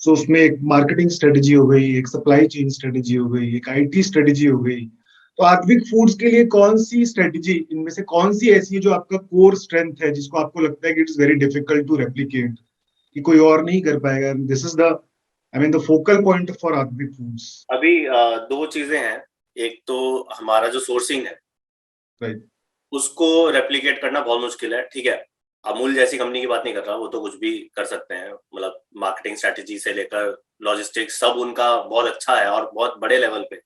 सो उसमें एक मार्केटिंग स्ट्रेटजी हो गई, एक सप्लाई चेन स्ट्रेटजी हो गई, एक IT स्ट्रेटजी हो गई। तो आद्विक फूड्स के लिए कौन सी स्ट्रेटजी इनमें से कौन सी ऐसी है जो आपका कोर स्ट्रेंथ है, जिसको आपको लगता है कि it is very difficult to replicate, कि कोई और नहीं कर पाएगा, this is the the focal point for Advik foods? अभी दो चीजें हैं, एक तो हमारा जो सोर्सिंग है, राइट, उसको रेप्लिकेट करना बहुत मुश्किल है। ठीक है, अमूल जैसी कंपनी की बात नहीं कर रहा, वो तो कुछ भी कर सकते हैं, मतलब मार्केटिंग स्ट्रेटजी से लेकर लॉजिस्टिक्स सब उनका बहुत अच्छा है और बहुत बड़े लेवल पे।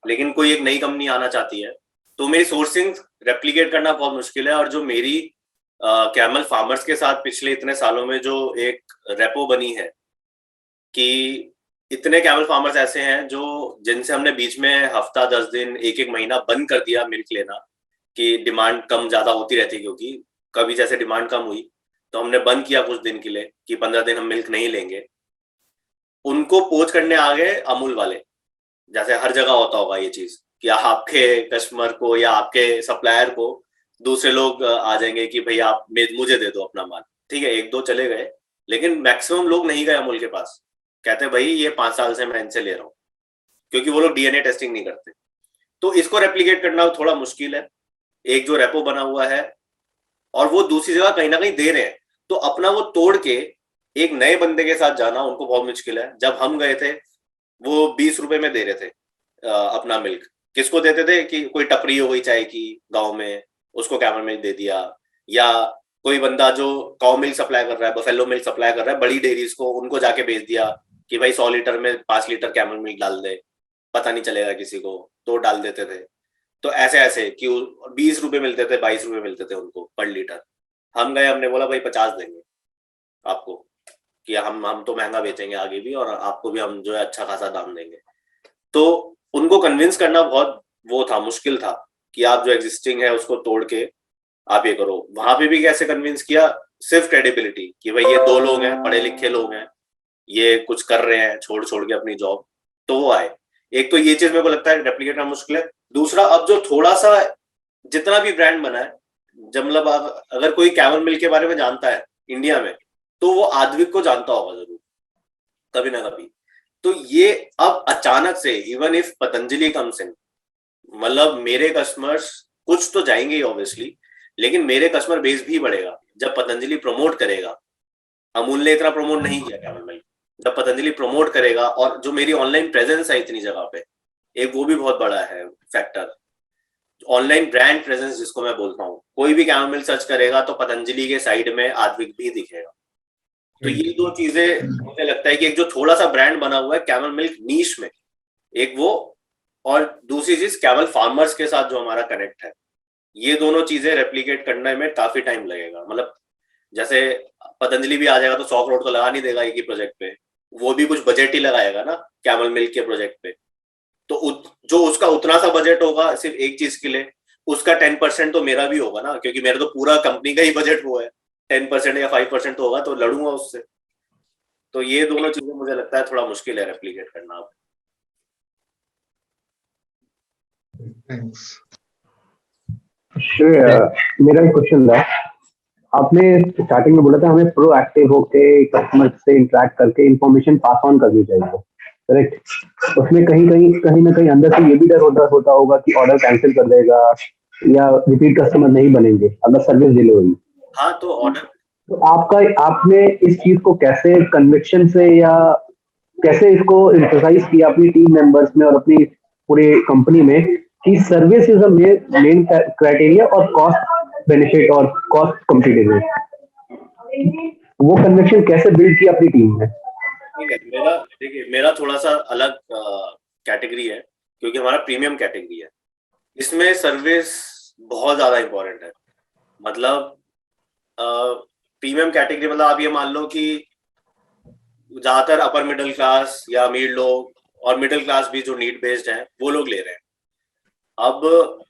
लेकिन कोई एक नई कंपनी आना चाहती है तो मेरी सोर्सिंग रेप्लिकेट करना बहुत मुश्किल है। और जो मेरी कैमल फार्मर्स के साथ पिछले इतने सालों में जो एक रेपो बनी है, कि इतने कैमल फार्मर्स ऐसे हैं जो जिनसे हमने बीच में हफ्ता 10 दिन 1-1 महीना बंद कर दिया मिल्क लेना, कि डिमांड कम ज्यादा होती रहती, क्योंकि कभी जैसे डिमांड कम हुई तो हमने बंद किया कुछ दिन के लिए कि 15 दिन हम मिल्क नहीं लेंगे। उनको पोच करने आ गए अमूल वाले। जैसे हर जगह होता होगा ये चीज कि आपके कस्टमर को या आपके सप्लायर को दूसरे लोग आ जाएंगे कि भाई आप मुझे दे दो अपना माल, ठीक है, एक दो चले गए, लेकिन मैक्सिमम लोग नहीं गए अमूल के पास, कहते हैं भाई ये 5 साल से मैं इनसे ले रहा हूँ, क्योंकि वो लोग डीएनए टेस्टिंग नहीं करते। तो इसको रेप्लिकेट करना थोड़ा मुश्किल है। एक जो रेपो बना हुआ है और वो दूसरी जगह कहीं ना कहीं दे रहे हैं, तो अपना वो तोड़ के एक नए बंदे के साथ जाना उनको बहुत मुश्किल है। जब हम गए थे वो 20 रुपए में दे रहे थे अपना मिल्क। किसको देते थे कि कोई टपरी हो गई चाय की गांव में, उसको कैमल मिल्क दे दिया, या कोई बंदा जो काउ मिल्क सप्लाई कर रहा है, बफेलो मिल्क सप्लाई कर रहा है बड़ी डेयरीज को, उनको जाके बेच दिया कि भाई 100 लीटर में 5 लीटर कैमल मिल्क डाल दे, पता नहीं चलेगा किसी को, तो डाल देते थे। तो ऐसे ऐसे कि 20 रुपए मिलते थे, 22 रुपए मिलते थे उनको पर लीटर। हम गए, हमने बोला भाई 50 देंगे आपको, कि हम तो महंगा बेचेंगे आगे भी, और आपको भी हम जो है अच्छा खासा दाम देंगे। तो उनको कन्विंस करना बहुत वो था, मुश्किल था कि आप जो एग्जिस्टिंग है उसको तोड़ के आप ये करो। वहां पे भी कैसे कन्विंस किया, सिर्फ क्रेडिबिलिटी कि भाई ये 2 लोग हैं, पढ़े लिखे लोग हैं, ये कुछ कर रहे हैं छोड़ छोड़ के अपनी जॉब, तो वो आए। एक तो ये चीज मेरे को लगता है रेप्लिकेट करना मुश्किल है। दूसरा, अब जो थोड़ा सा जितना भी ब्रांड बना है, जब मतलब अगर कोई कैमल मिल्क के बारे में जानता है इंडिया में, तो वो आद्विक को जानता होगा जरूर कभी ना कभी। तो ये अब अचानक से, even if Patanjali comes in, मतलब मेरे कस्टमर्स कुछ तो जाएंगे ही ऑब्वियसली, लेकिन मेरे कस्टमर बेस भी बढ़ेगा जब पतंजलि प्रमोट करेगा। अमूल ने इतना प्रमोट नहीं किया कैमल मिल्क, जब पतंजलि प्रमोट करेगा, और जो मेरी ऑनलाइन प्रेजेंस है इतनी जगह पे, एक वो भी बहुत बड़ा है फैक्टर। ऑनलाइन ब्रांड प्रेजेंस जिसको मैं बोलता हूँ, कोई भी कैमल मिल्क सर्च करेगा तो पतंजलि के साइड में आद्विक भी दिखेगा। तो ये 2 चीजें मुझे लगता है कि एक जो थोड़ा सा ब्रांड बना हुआ है कैमल मिल्क नीश में, एक वो, और दूसरी चीज कैमल फार्मर्स के साथ जो हमारा कनेक्ट है, ये दोनों चीजें रेप्लिकेट करने में काफी टाइम लगेगा। मतलब जैसे पतंजलि भी आ जाएगा तो 100 करोड़ तो लगा नहीं देगा एक ही प्रोजेक्ट पे, वो भी कुछ बजट ही लगाएगा ना कैमल मिल्क के प्रोजेक्ट पे। तो जो उसका उतना सा बजट होगा सिर्फ एक चीज के लिए, उसका 10% तो मेरा भी होगा ना, क्योंकि मेरा तो पूरा कंपनी का ही बजट वो है। 10% या 5% तो होगा, तो लड़ूंगा उससे। तो ये दोनों चीजें मुझे लगता है थोड़ा मुश्किल है रेप्लिकेट करना। थैंक्स। मेरा एक क्वेश्चन था, आपने स्टार्टिंग में बोला था हमें प्रोएक्टिव होके कस्टमर से इंटरेक्ट करके इंफॉर्मेशन पास ऑन करनी चाहिए, करेक्ट? उसमें कहीं ना कहीं अंदर से ये भी डर होता होगा कि ऑर्डर कैंसिल कर देगा या रिपीट कस्टमर नहीं बनेंगे अगर सर्विस डिले हुई। हाँ, तो ऑर्डर, तो आपने इस चीज को कैसे कन्विक्शन से या कैसे इसको एम्फसाइज किया अपनी टीम मेंबर्स में और अपनी पूरी कंपनी में कि service is a main criteria और कॉस्ट बेनिफिट और कॉस्ट कॉम्पिटिटिवनेस, वो कन्विक्शन कैसे बिल्ड किया अपनी टीम में? मेरा थोड़ा सा अलग कैटेगरी है, क्योंकि हमारा प्रीमियम कैटेगरी है। इसमें सर्विस बहुत ज्यादा इंपॉर्टेंट है। मतलब प्रीमियम कैटेगरी, मतलब आप ये मान लो कि ज्यादातर अपर मिडिल क्लास या अमीर लोग, और मिडिल क्लास भी जो नीड बेस्ड है, वो लोग ले रहे हैं। अब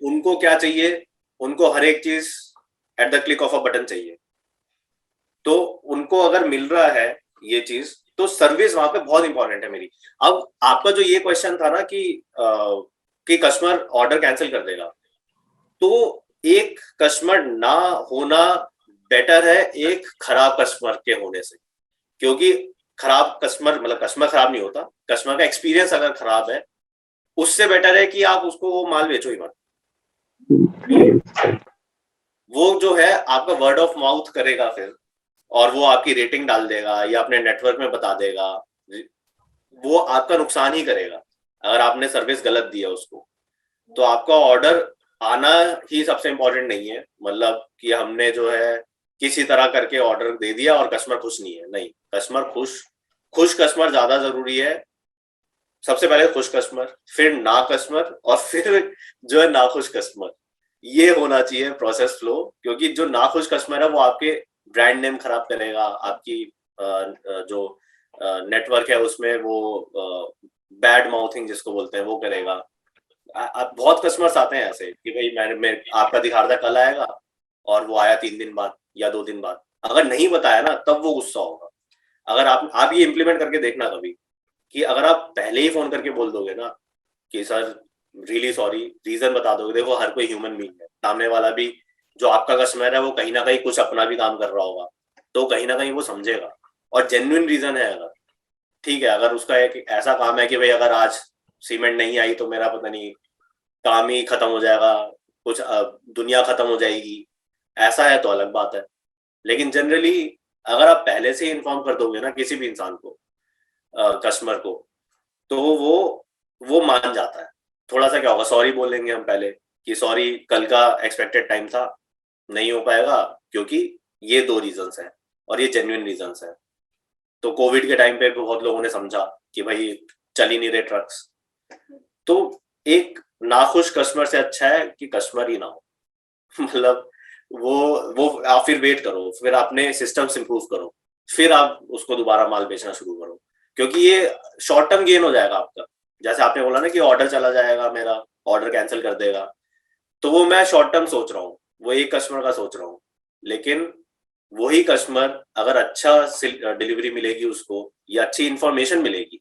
उनको क्या चाहिए, उनको हर एक चीज at the click of a button चाहिए। तो उनको अगर मिल रहा है ये चीज, तो सर्विस वहां पे बहुत इंपॉर्टेंट है मेरी। अब आपका जो ये क्वेश्चन था ना कि कस्टमर ऑर्डर कैंसिल कर देगा, तो एक कस्टमर ना होना बेटर है एक खराब कस्टमर के होने से। क्योंकि खराब कस्टमर, मतलब कस्टमर खराब नहीं होता, कस्टमर का एक्सपीरियंस अगर खराब है, उससे बेटर है कि आप उसको वो माल बेचो ही मत। वो जो है आपका वर्ड ऑफ माउथ करेगा फिर, और वो आपकी रेटिंग डाल देगा या अपने नेटवर्क में बता देगा, वो आपका नुकसान ही करेगा अगर आपने सर्विस गलत दी है उसको। तो आपका ऑर्डर आना ही सबसे इंपॉर्टेंट नहीं है, मतलब कि हमने जो है किसी तरह करके ऑर्डर दे दिया और कस्टमर खुश नहीं है, नहीं। कस्टमर खुश कस्टमर ज्यादा जरूरी है। सबसे पहले खुश कस्टमर, फिर ना कस्टमर, और फिर जो है नाखुश कस्टमर। ये होना चाहिए प्रोसेस फ्लो, क्योंकि जो नाखुश कस्टमर है वो आपके ब्रांड नेम खराब करेगा, आपकी जो नेटवर्क है उसमें वो बैड माउथिंग जिसको बोलते हैं वो करेगा। बहुत कस्टमर्स आते हैं ऐसे कि भाई मैं आपका दिखा रहा था कल आएगा, और वो आया 3 दिन बाद या 2 दिन बाद। अगर नहीं बताया ना, तब वो गुस्सा होगा। अगर आप ये इम्प्लीमेंट करके देखना कभी, कि अगर आप पहले ही फोन करके बोल दोगे ना कि सर रियली सॉरी, रीजन बता दोगे, देखो हर कोई ह्यूमन बीइंग है, सामने वाला भी जो आपका कस्टमर है वो कहीं ना कहीं कुछ अपना भी काम कर रहा होगा, तो कहीं ना कहीं वो समझेगा। और जेन्युइन रीजन है, अगर ठीक है, अगर उसका एक ऐसा काम है कि भाई अगर आज सीमेंट नहीं आई तो मेरा पता नहीं काम ही खत्म हो जाएगा, कुछ दुनिया खत्म हो जाएगी, ऐसा है तो अलग बात है। लेकिन जनरली अगर आप पहले से ही इन्फॉर्म कर दोगे ना किसी भी इंसान को, कस्टमर को, तो वो मान जाता है। थोड़ा सा क्या होगा, सॉरी बोलेंगे हम पहले कि सॉरी कल का एक्सपेक्टेड टाइम था, नहीं हो पाएगा क्योंकि ये 2 रीजंस हैं और ये जेन्युइन रीजंस हैं। तो कोविड के टाइम पे बहुत लोगों ने समझा कि भाई चल ही नहीं रहे ट्रक्स। तो एक नाखुश कस्टमर से अच्छा है कि कस्टमर ही ना हो। मतलब वो आप फिर वेट करो, फिर अपने सिस्टम्स इंप्रूव करो, फिर आप उसको दोबारा माल बेचना शुरू करो, क्योंकि ये शॉर्ट टर्म गेन हो जाएगा आपका। जैसे आपने बोला ना कि ऑर्डर चला जाएगा, मेरा ऑर्डर कैंसिल कर देगा, तो वो मैं शॉर्ट टर्म सोच रहा हूँ, वो एक कस्टमर का सोच रहा हूँ। लेकिन वही कस्टमर अगर अच्छा डिलीवरी मिलेगी उसको या अच्छी इंफॉर्मेशन मिलेगी,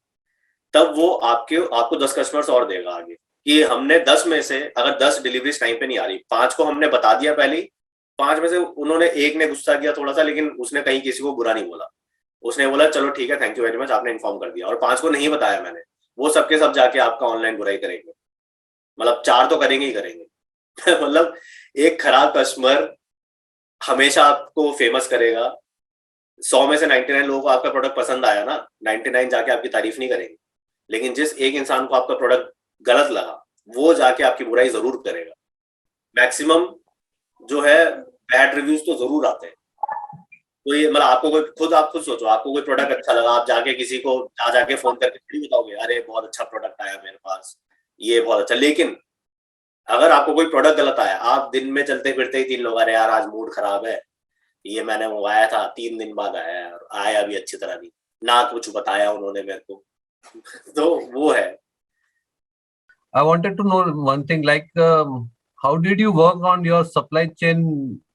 तब वो आपको 10 कस्टमर्स और देगा आगे। कि हमने 10 में से अगर 10 डिलीवरी टाइम पे नहीं आ रही, 5 को हमने बता दिया पहले ही, 5 में से उन्होंने एक ने गुस्सा किया थोड़ा सा, लेकिन उसने कहीं किसी को बुरा नहीं बोला, उसने बोला चलो ठीक है थैंक यू वेरी मच आपने इन्फॉर्म कर दिया। और 5 को नहीं बताया मैंने, वो सबके सब जाके आपका ऑनलाइन बुराई करेंगे, मतलब 4 तो करेंगे ही करेंगे। मतलब एक खराब कस्टमर हमेशा आपको फेमस करेगा। 100 में से 99 लोगों को आपका प्रोडक्ट पसंद आया ना, 99 जाके आपकी तारीफ नहीं करेंगे, लेकिन जिस एक इंसान को आपका प्रोडक्ट गलत लगा वो जाके आपकी बुराई जरूर करेगा। मैक्सिमम जो है बैड रिव्यूज तो जरूर आते हैं। तो ये मतलब आपको आप खुद सोचो, आपको कोई प्रोडक्ट अच्छा लगा, आप जाके किसी को जाके फोन करके थोड़ी बताओगे अरे बहुत अच्छा प्रोडक्ट आया मेरे पास, ये बहुत अच्छा। लेकिन अगर आपको कोई प्रोडक्ट गलत आया, आप दिन में चलते फिरते ही 3 लोग अरे यार आज मूड खराब है, ये मैंने मंगवाया था 3 दिन बाद आया और आया भी अच्छी तरह नहीं, ना कुछ बताया उन्होंने मेरे को। तो वो है। I wanted to know one thing, like how did you work on your supply chain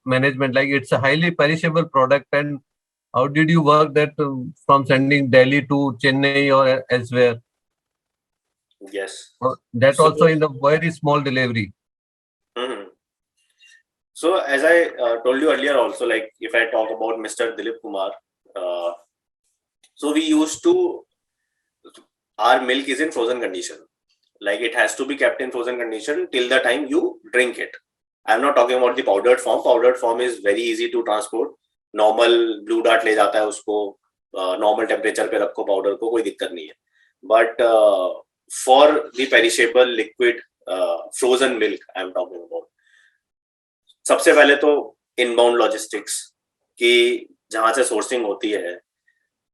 management? Like it's a highly perishable product, and how did you work that from sending Delhi to Chennai or elsewhere? Yes. That also in the very small delivery. Mm-hmm. So as I told you earlier also, like if I talk about Mr. Dilip Kumar, so we used to, our milk is in frozen condition. Like it has to be kept in frozen condition till the time you drink it. I'm not talking about the powdered form. Powdered form is very easy to transport. Normal Blue Dart ले जाता है उसको, normal temperature पे रखो powder को, कोई दिक्कत नहीं है. But for the perishable liquid frozen milk I'm talking about, सबसे पहले तो inbound logistics की जहाँ से sourcing होती है,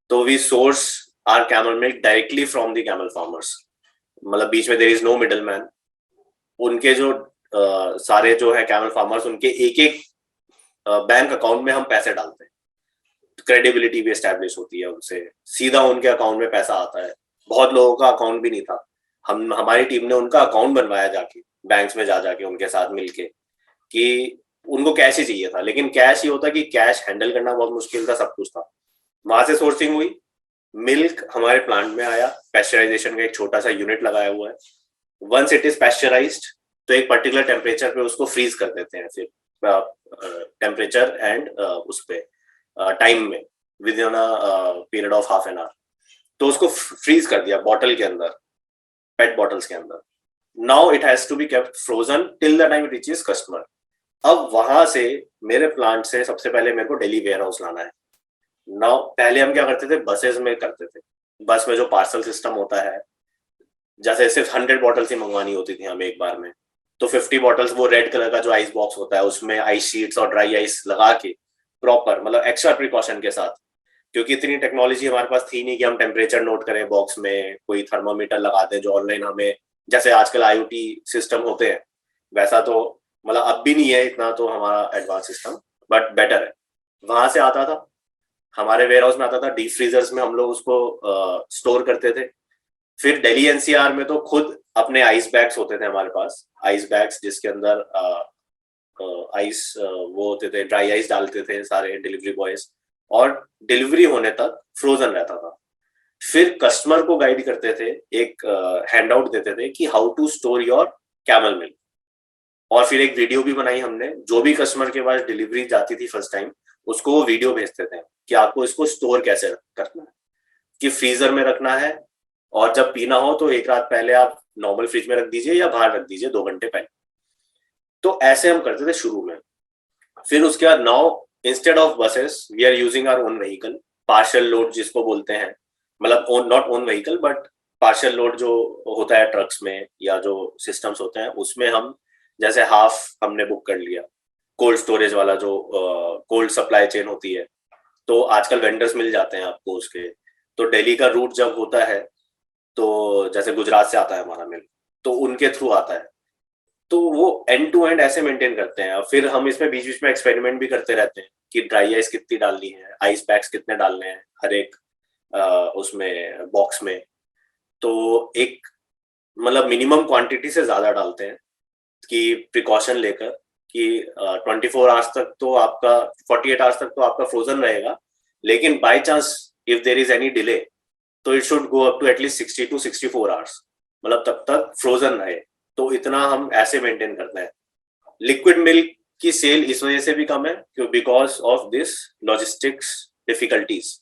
तो we source our camel milk directly from the camel farmers. मतलब बीच में there is no middleman. उनके जो सारे जो है कैमल फार्मर्स, उनके एक बैंक अकाउंट में हम पैसे डालते हैं, क्रेडिबिलिटी भी एस्टैब्लिश होती है उनसे, सीधा उनके अकाउंट में पैसा आता है। बहुत लोगों का अकाउंट भी नहीं था, हमारी टीम ने उनका अकाउंट बनवाया जाके बैंक्स में जाके उनके साथ मिलके, कि उनको कैश ही चाहिए था, लेकिन कैश ही होता कि कैश हैंडल करना बहुत मुश्किल था, सब कुछ था। वहां से सोर्सिंग हुई, मिल्क हमारे प्लांट में आया, पैस्चराइजेशन का एक छोटा सा यूनिट लगाया हुआ है। वंस इट इज पैस्चराइज्ड तो एक पर्टिकुलर टेम्परेचर पे उसको फ्रीज कर देते हैं, फिर टेम्परेचर एंड उस पे टाइम में with in a period of half an hour, तो उसको फ्रीज कर दिया बॉटल के अंदर, पेट बॉटल्स के अंदर। Now it has to be kept frozen till the time it reaches customer. अब वहां से मेरे प्लांट से सबसे पहले मेरे को दिल्ली वेयर हाउस लाना है। नाउ पहले हम क्या करते थे, बसेस में करते थे। बस में जो पार्सल सिस्टम होता है, जैसे सिर्फ 100 बॉटल्स ही मंगवानी होती थी हमें एक बार में, तो 50 बॉटल्स वो रेड कलर का जो आइस बॉक्स होता है उसमें आइस शीट्स और ड्राई आइस लगा के प्रॉपर, मतलब एक्स्ट्रा प्रिकॉशन के साथ, क्योंकि इतनी टेक्नोलॉजी हमारे पास थी नहीं कि हम टेम्परेचर नोट करें बॉक्स में, कोई थर्मामीटर लगा दें जो ऑनलाइन हमें, जैसे आजकल IoT सिस्टम होते हैं वैसा तो मतलब अब भी नहीं है इतना तो हमारा एडवांस सिस्टम, बट बेटर है। वहां से आता था, हमारे वेयर हाउस में आता था, डीप फ्रीजर्स में हम लोग उसको स्टोर करते थे। फिर दिल्ली NCR में तो खुद अपने आइस बैग्स होते थे हमारे पास, आइस बैग्स जिसके अंदर आइस वो होते थे, ड्राई आइस डालते थे सारे डिलीवरी बॉयज, और डिलीवरी होने तक फ्रोजन रहता था। फिर कस्टमर को गाइड करते थे, एक हैंड आउट देते थे कि how to store your camel milk. और फिर एक वीडियो भी बनाई हमने, जो भी कस्टमर के पास डिलीवरी जाती थी फर्स्ट टाइम उसको वो वीडियो भेजते थे कि आपको इसको स्टोर कैसे करना है, कि फ्रीजर में रखना है और जब पीना हो तो एक रात पहले आप नॉर्मल फ्रिज में रख दीजिए या बाहर रख दीजिए 2 घंटे पहले। तो ऐसे हम करते थे शुरू में। फिर उसके बाद now instead of buses we are using our own vehicle, partial load जिसको बोलते हैं, मतलब not own vehicle but partial load जो होता है ट्रक्स में या जो सिस्टम्स होते हैं उसमें हम जैसे हाफ हमने बुक कर लिया। कोल्ड स्टोरेज वाला जो कोल्ड सप्लाई चेन होती है, तो आजकल वेंडर्स मिल जाते हैं आपको उसके। तो दिल्ली का रूट जब होता है तो जैसे गुजरात से आता है हमारा मिल, तो उनके थ्रू आता है, तो वो एंड टू एंड ऐसे मेंटेन करते हैं। फिर हम इसमें बीच बीच में एक्सपेरिमेंट भी करते रहते हैं कि ड्राई आइस कितनी डालनी है, आइस पैक्स कितने डालने हैं हर एक उसमें बॉक्स में। तो एक मतलब मिनिमम क्वांटिटी से ज्यादा डालते हैं कि प्रिकॉशन लेकर कि 24 आवर्स तक तो आपका 48 आवर्स तक तो आपका फ्रोजन रहेगा, लेकिन by chance if there is any delay तो it should go up to at least 60 to 64 hours, मतलब तब तक फ्रोजन रहे। तो इतना हम ऐसे मेंटेन करते हैं। लिक्विड मिल्क की सेल इस वजह से भी कम है क्यों, because of this logistics difficulties,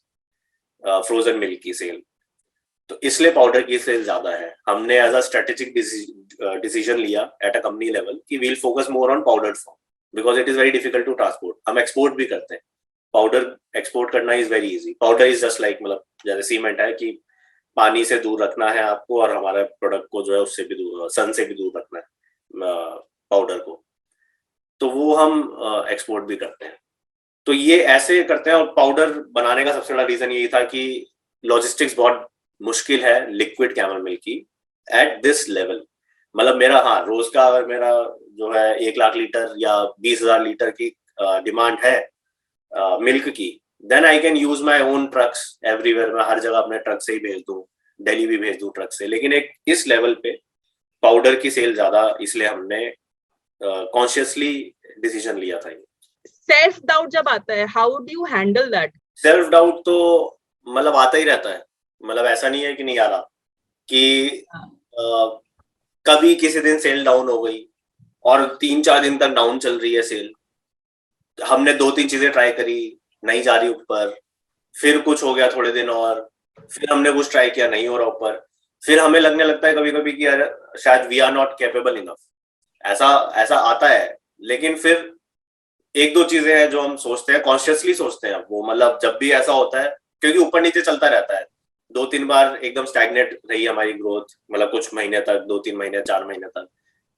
frozen milk की सेल। तो इसलिए पाउडर की सेल ज्यादा है। हमने एज अ स्ट्रेटेजिक डिसीजन लिया एट अ कंपनी लेवल कि we'll focus more on powder form because it is very difficult to transport. हम एक्सपोर्ट भी करते हैं, पाउडर एक्सपोर्ट करना is very easy. Powder is just like मतलब जैसे cement है कि पानी से दूर रखना है आपको और हमारे प्रोडक्ट को जो है उससे भी दूर, सन से भी दूर रखना है पाउडर को, तो वो हम एक्सपोर्ट भी करते हैं। तो ये ऐसे करते हैं। और पाउडर बनाने का सबसे बड़ा रीजन यही था कि लॉजिस्टिक्स बहुत मुश्किल है लिक्विड कैमल मिल्क की एट दिस लेवल। मतलब मेरा रोज का अगर मेरा जो है 1 लाख लीटर या 20,000 लीटर की डिमांड है मिल्क की, then I can use my own trucks everywhere. मैं हर जगह अपने ट्रक से ही भेज दूं, दिल्ली भी भेज दूं ट्रक से। लेकिन एक इस लेवल पे पाउडर की सेल ज्यादा, इसलिए हमने कॉन्शियसली डिसीजन लिया था। सेल्फ डाउट जब आता है, how do you handle that? Self doubt तो मतलब आता ही रहता है, मतलब ऐसा नहीं है कि नहीं आ रहा कि कभी किसी दिन सेल डाउन हो गई और 3-4 दिन तक डाउन चल रही है सेल। हमने 2-3 चीजें ट्राई करी, नहीं जा रही ऊपर, फिर कुछ हो गया थोड़े दिन और फिर हमने कुछ ट्राई किया, नहीं हो रहा ऊपर। फिर हमें लगने लगता है कभी कभी कि यार शायद we are not capable enough, ऐसा आता है। लेकिन फिर 1-2 चीजें हैं जो हम सोचते हैं, कॉन्शियसली सोचते हैं वो, मतलब जब भी ऐसा होता है, क्योंकि ऊपर नीचे चलता रहता है। 2-3 बार एकदम स्टैग्नेट रही हमारी ग्रोथ, मतलब कुछ महीने तक, 2-3 महीने 4 महीने तक।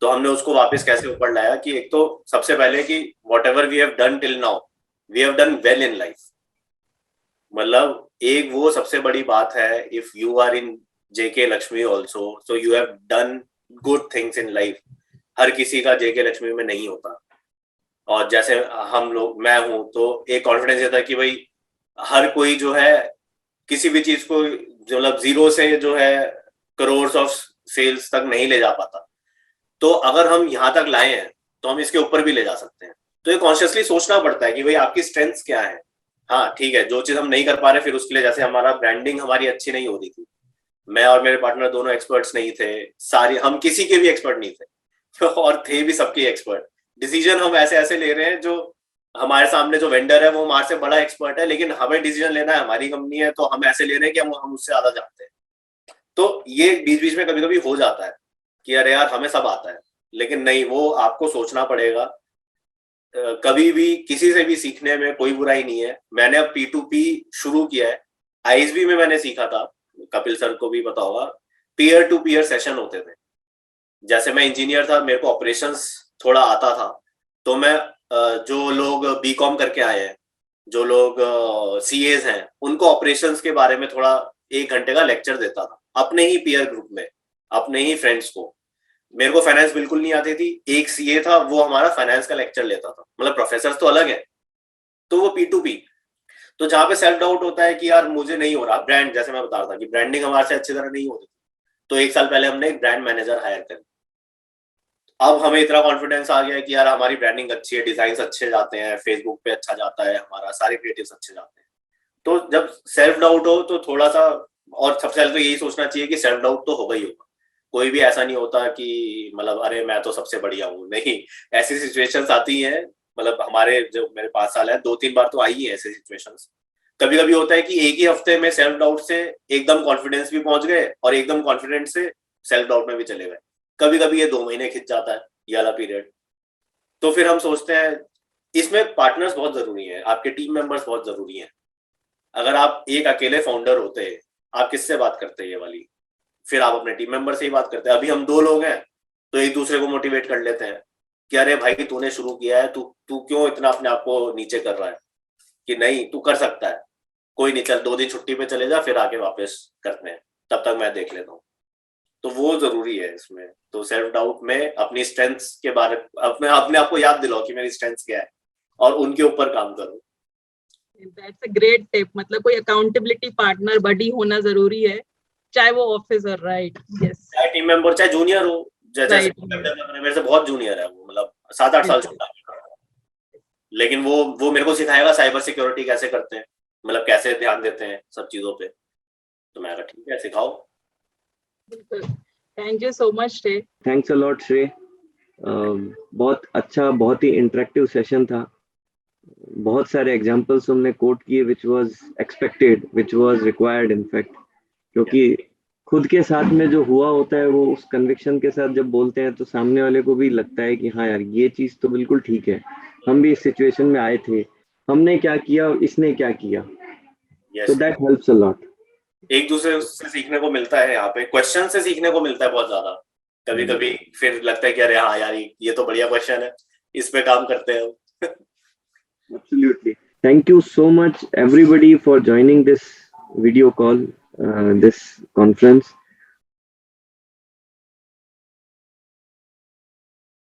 तो हमने उसको वापस कैसे ऊपर लाया कि एक तो सबसे पहले कि whatever we have done till now we have done well in life. मतलब एक वो सबसे बड़ी बात है, if you are in JK Lakshmi also so you have done good things in life. हर किसी का जेके लक्ष्मी में नहीं होता। और जैसे हम लोग, मैं हूं, तो एक कॉन्फिडेंस ये था कि भाई हर कोई जो है किसी भी चीज को मतलब 0 से जो है करोड़ ऑफ सेल्स तक नहीं ले जा पाता। तो अगर हम यहाँ तक लाए हैं तो हम इसके ऊपर भी ले जा सकते हैं। तो ये कॉन्शियसली सोचना पड़ता है कि भाई आपकी स्ट्रेंथ्स क्या है। हाँ ठीक है, जो चीज हम नहीं कर पा रहे फिर उसके लिए, जैसे हमारा ब्रांडिंग हमारी अच्छी नहीं हो रही थी, मैं और मेरे पार्टनर दोनों एक्सपर्ट्स नहीं थे, सारे हम किसी के भी एक्सपर्ट नहीं थे और थे भी सबके एक्सपर्ट। डिसीजन हम ऐसे ऐसे ले रहे हैं जो हमारे सामने जो वेंडर है वो हमारे से बड़ा एक्सपर्ट है, लेकिन हमें डिसीजन लेना है, हमारी कंपनी है, तो हम ऐसे ले रहे हैं कि हम उससे ज्यादा जानते हैं। तो ये बीच बीच में कभी कभी हो जाता है कि अरे यार हमें सब आता है, लेकिन नहीं, वो आपको सोचना पड़ेगा। कभी भी किसी से भी सीखने में कोई बुराई नहीं है। मैंने अब P2P शुरू किया है, ISB में मैंने सीखा था, कपिल सर को भी पता होगा, पीयर टू पीयर सेशन होते थे। जैसे मैं इंजीनियर था, मेरे को ऑपरेशंस थोड़ा आता था, तो मैं जो लोग B.Com करके आए हैं, जो लोग CAs हैं, उनको ऑपरेशंस के बारे में थोड़ा 1 घंटे का लेक्चर देता था अपने ही पीयर ग्रुप में, अपने ही फ्रेंड्स को। मेरे को फाइनेंस बिल्कुल नहीं आती थी, एक CA था वो हमारा फाइनेंस का लेक्चर लेता था। मतलब प्रोफेसर तो अलग है, तो वो P2P। तो जहाँ पे सेल्फ डाउट होता है कि यार मुझे नहीं हो रहा, ब्रांड, जैसे मैं बता रहा था कि ब्रांडिंग हमारे से अच्छी तरह नहीं होती, तो 1 साल पहले हमने एक ब्रांड मैनेजर हायर कर। अब हमें इतना कॉन्फिडेंस आ गया है कि यार हमारी ब्रांडिंग अच्छी है, डिजाइन अच्छे जाते हैं, फेसबुक पे अच्छा जाता है हमारा, सारे क्रिएटिव्स अच्छे जाते हैं। तो जब सेल्फ डाउट हो तो थोड़ा सा, और सबसे पहले तो यही सोचना चाहिए कि सेल्फ डाउट तो होगा ही होगा, कोई भी ऐसा नहीं होता कि मतलब अरे मैं तो सबसे बढ़िया हूँ, नहीं, ऐसी सिचुएशंस आती हैं। मतलब हमारे जो मेरे 5 साल है 2-3 बार तो आई है ऐसे सिचुएशंस। कभी कभी होता है कि एक ही हफ्ते में सेल्फ डाउट से एकदम कॉन्फिडेंस भी पहुंच गए और एकदम कॉन्फिडेंस से सेल्फ डाउट में भी चले गए। कभी कभी ये 2 महीने खिंच जाता है ये वाला पीरियड। तो फिर हम सोचते हैं इसमें पार्टनर्स बहुत जरूरी है, आपके टीम मेंबर्स बहुत जरूरी हैं। अगर आप एक अकेले फाउंडर होते हैं, आप किससे बात करते हैं ये वाली? फिर आप अपने टीम मेंबर से ही बात करते हैं। अभी हम 2 लोग हैं तो एक दूसरे को मोटिवेट कर लेते हैं कि अरे भाई तूने शुरू किया है, तू क्यों इतना अपने आप को नीचे कर रहा है, कि नहीं तू कर सकता है, कोई नहीं, चल 2 दिन छुट्टी पे चले जा, फिर आके वापस करते हैं, तब तक मैं देख लेता हूँ। तो वो जरूरी है इसमें। तो सेल्फ डाउट में अपनी स्ट्रेंथ्स के बारे अपने आप को याद दिलाओ कि मेरी स्ट्रेंथ्स क्या है और उनके ऊपर काम करो। That's a great tip. मतलब कोई अकाउंटेबिलिटी पार्टनर बडी होना जरूरी है, चाहे वो ऑफिसर, राइट? यस, चाहे टीम मेंबर, चाहे जूनियर हो। जैसे मेरे से बहुत जूनियर है वो, मतलब 7-8 साल छोटा है, लेकिन वो मेरे को सिखाएगा साइबर सिक्योरिटी कैसे करते हैं, मतलब कैसे ध्यान देते हैं सब चीजों पे। तो मैं कहा ठीक है सिखाओ। बिल्कुल। थैंक यू सो मच श्रेय। थैंक्स अ लॉट श्रेय। बहुत अच्छा, बहुत ही इंटरेक्टिव सेशन था। बहुत सारे एग्जांपल्स हमने कोट किए which was expected, which was required in fact, क्योंकि खुद के साथ में जो हुआ होता है वो उस कन्विक्शन के साथ जब बोलते हैं तो सामने वाले को भी लगता है कि हाँ यार ये चीज तो बिल्कुल ठीक है, हम भी इस सिचुएशन में आए थे, हमने क्या किया और इसने क्या किया। तो दैट हेल्प्स अ लॉट। एक दूसरे से सीखने को मिलता है, यहाँ पे क्वेश्चन से सीखने को मिलता है बहुत ज्यादा। कभी कभी फिर लगता है कि अरे हाँ यार ये तो बढ़िया क्वेश्चन है, इस पे काम करते हैं। Absolutely. Thank you so much everybody for joining this video call, this conference.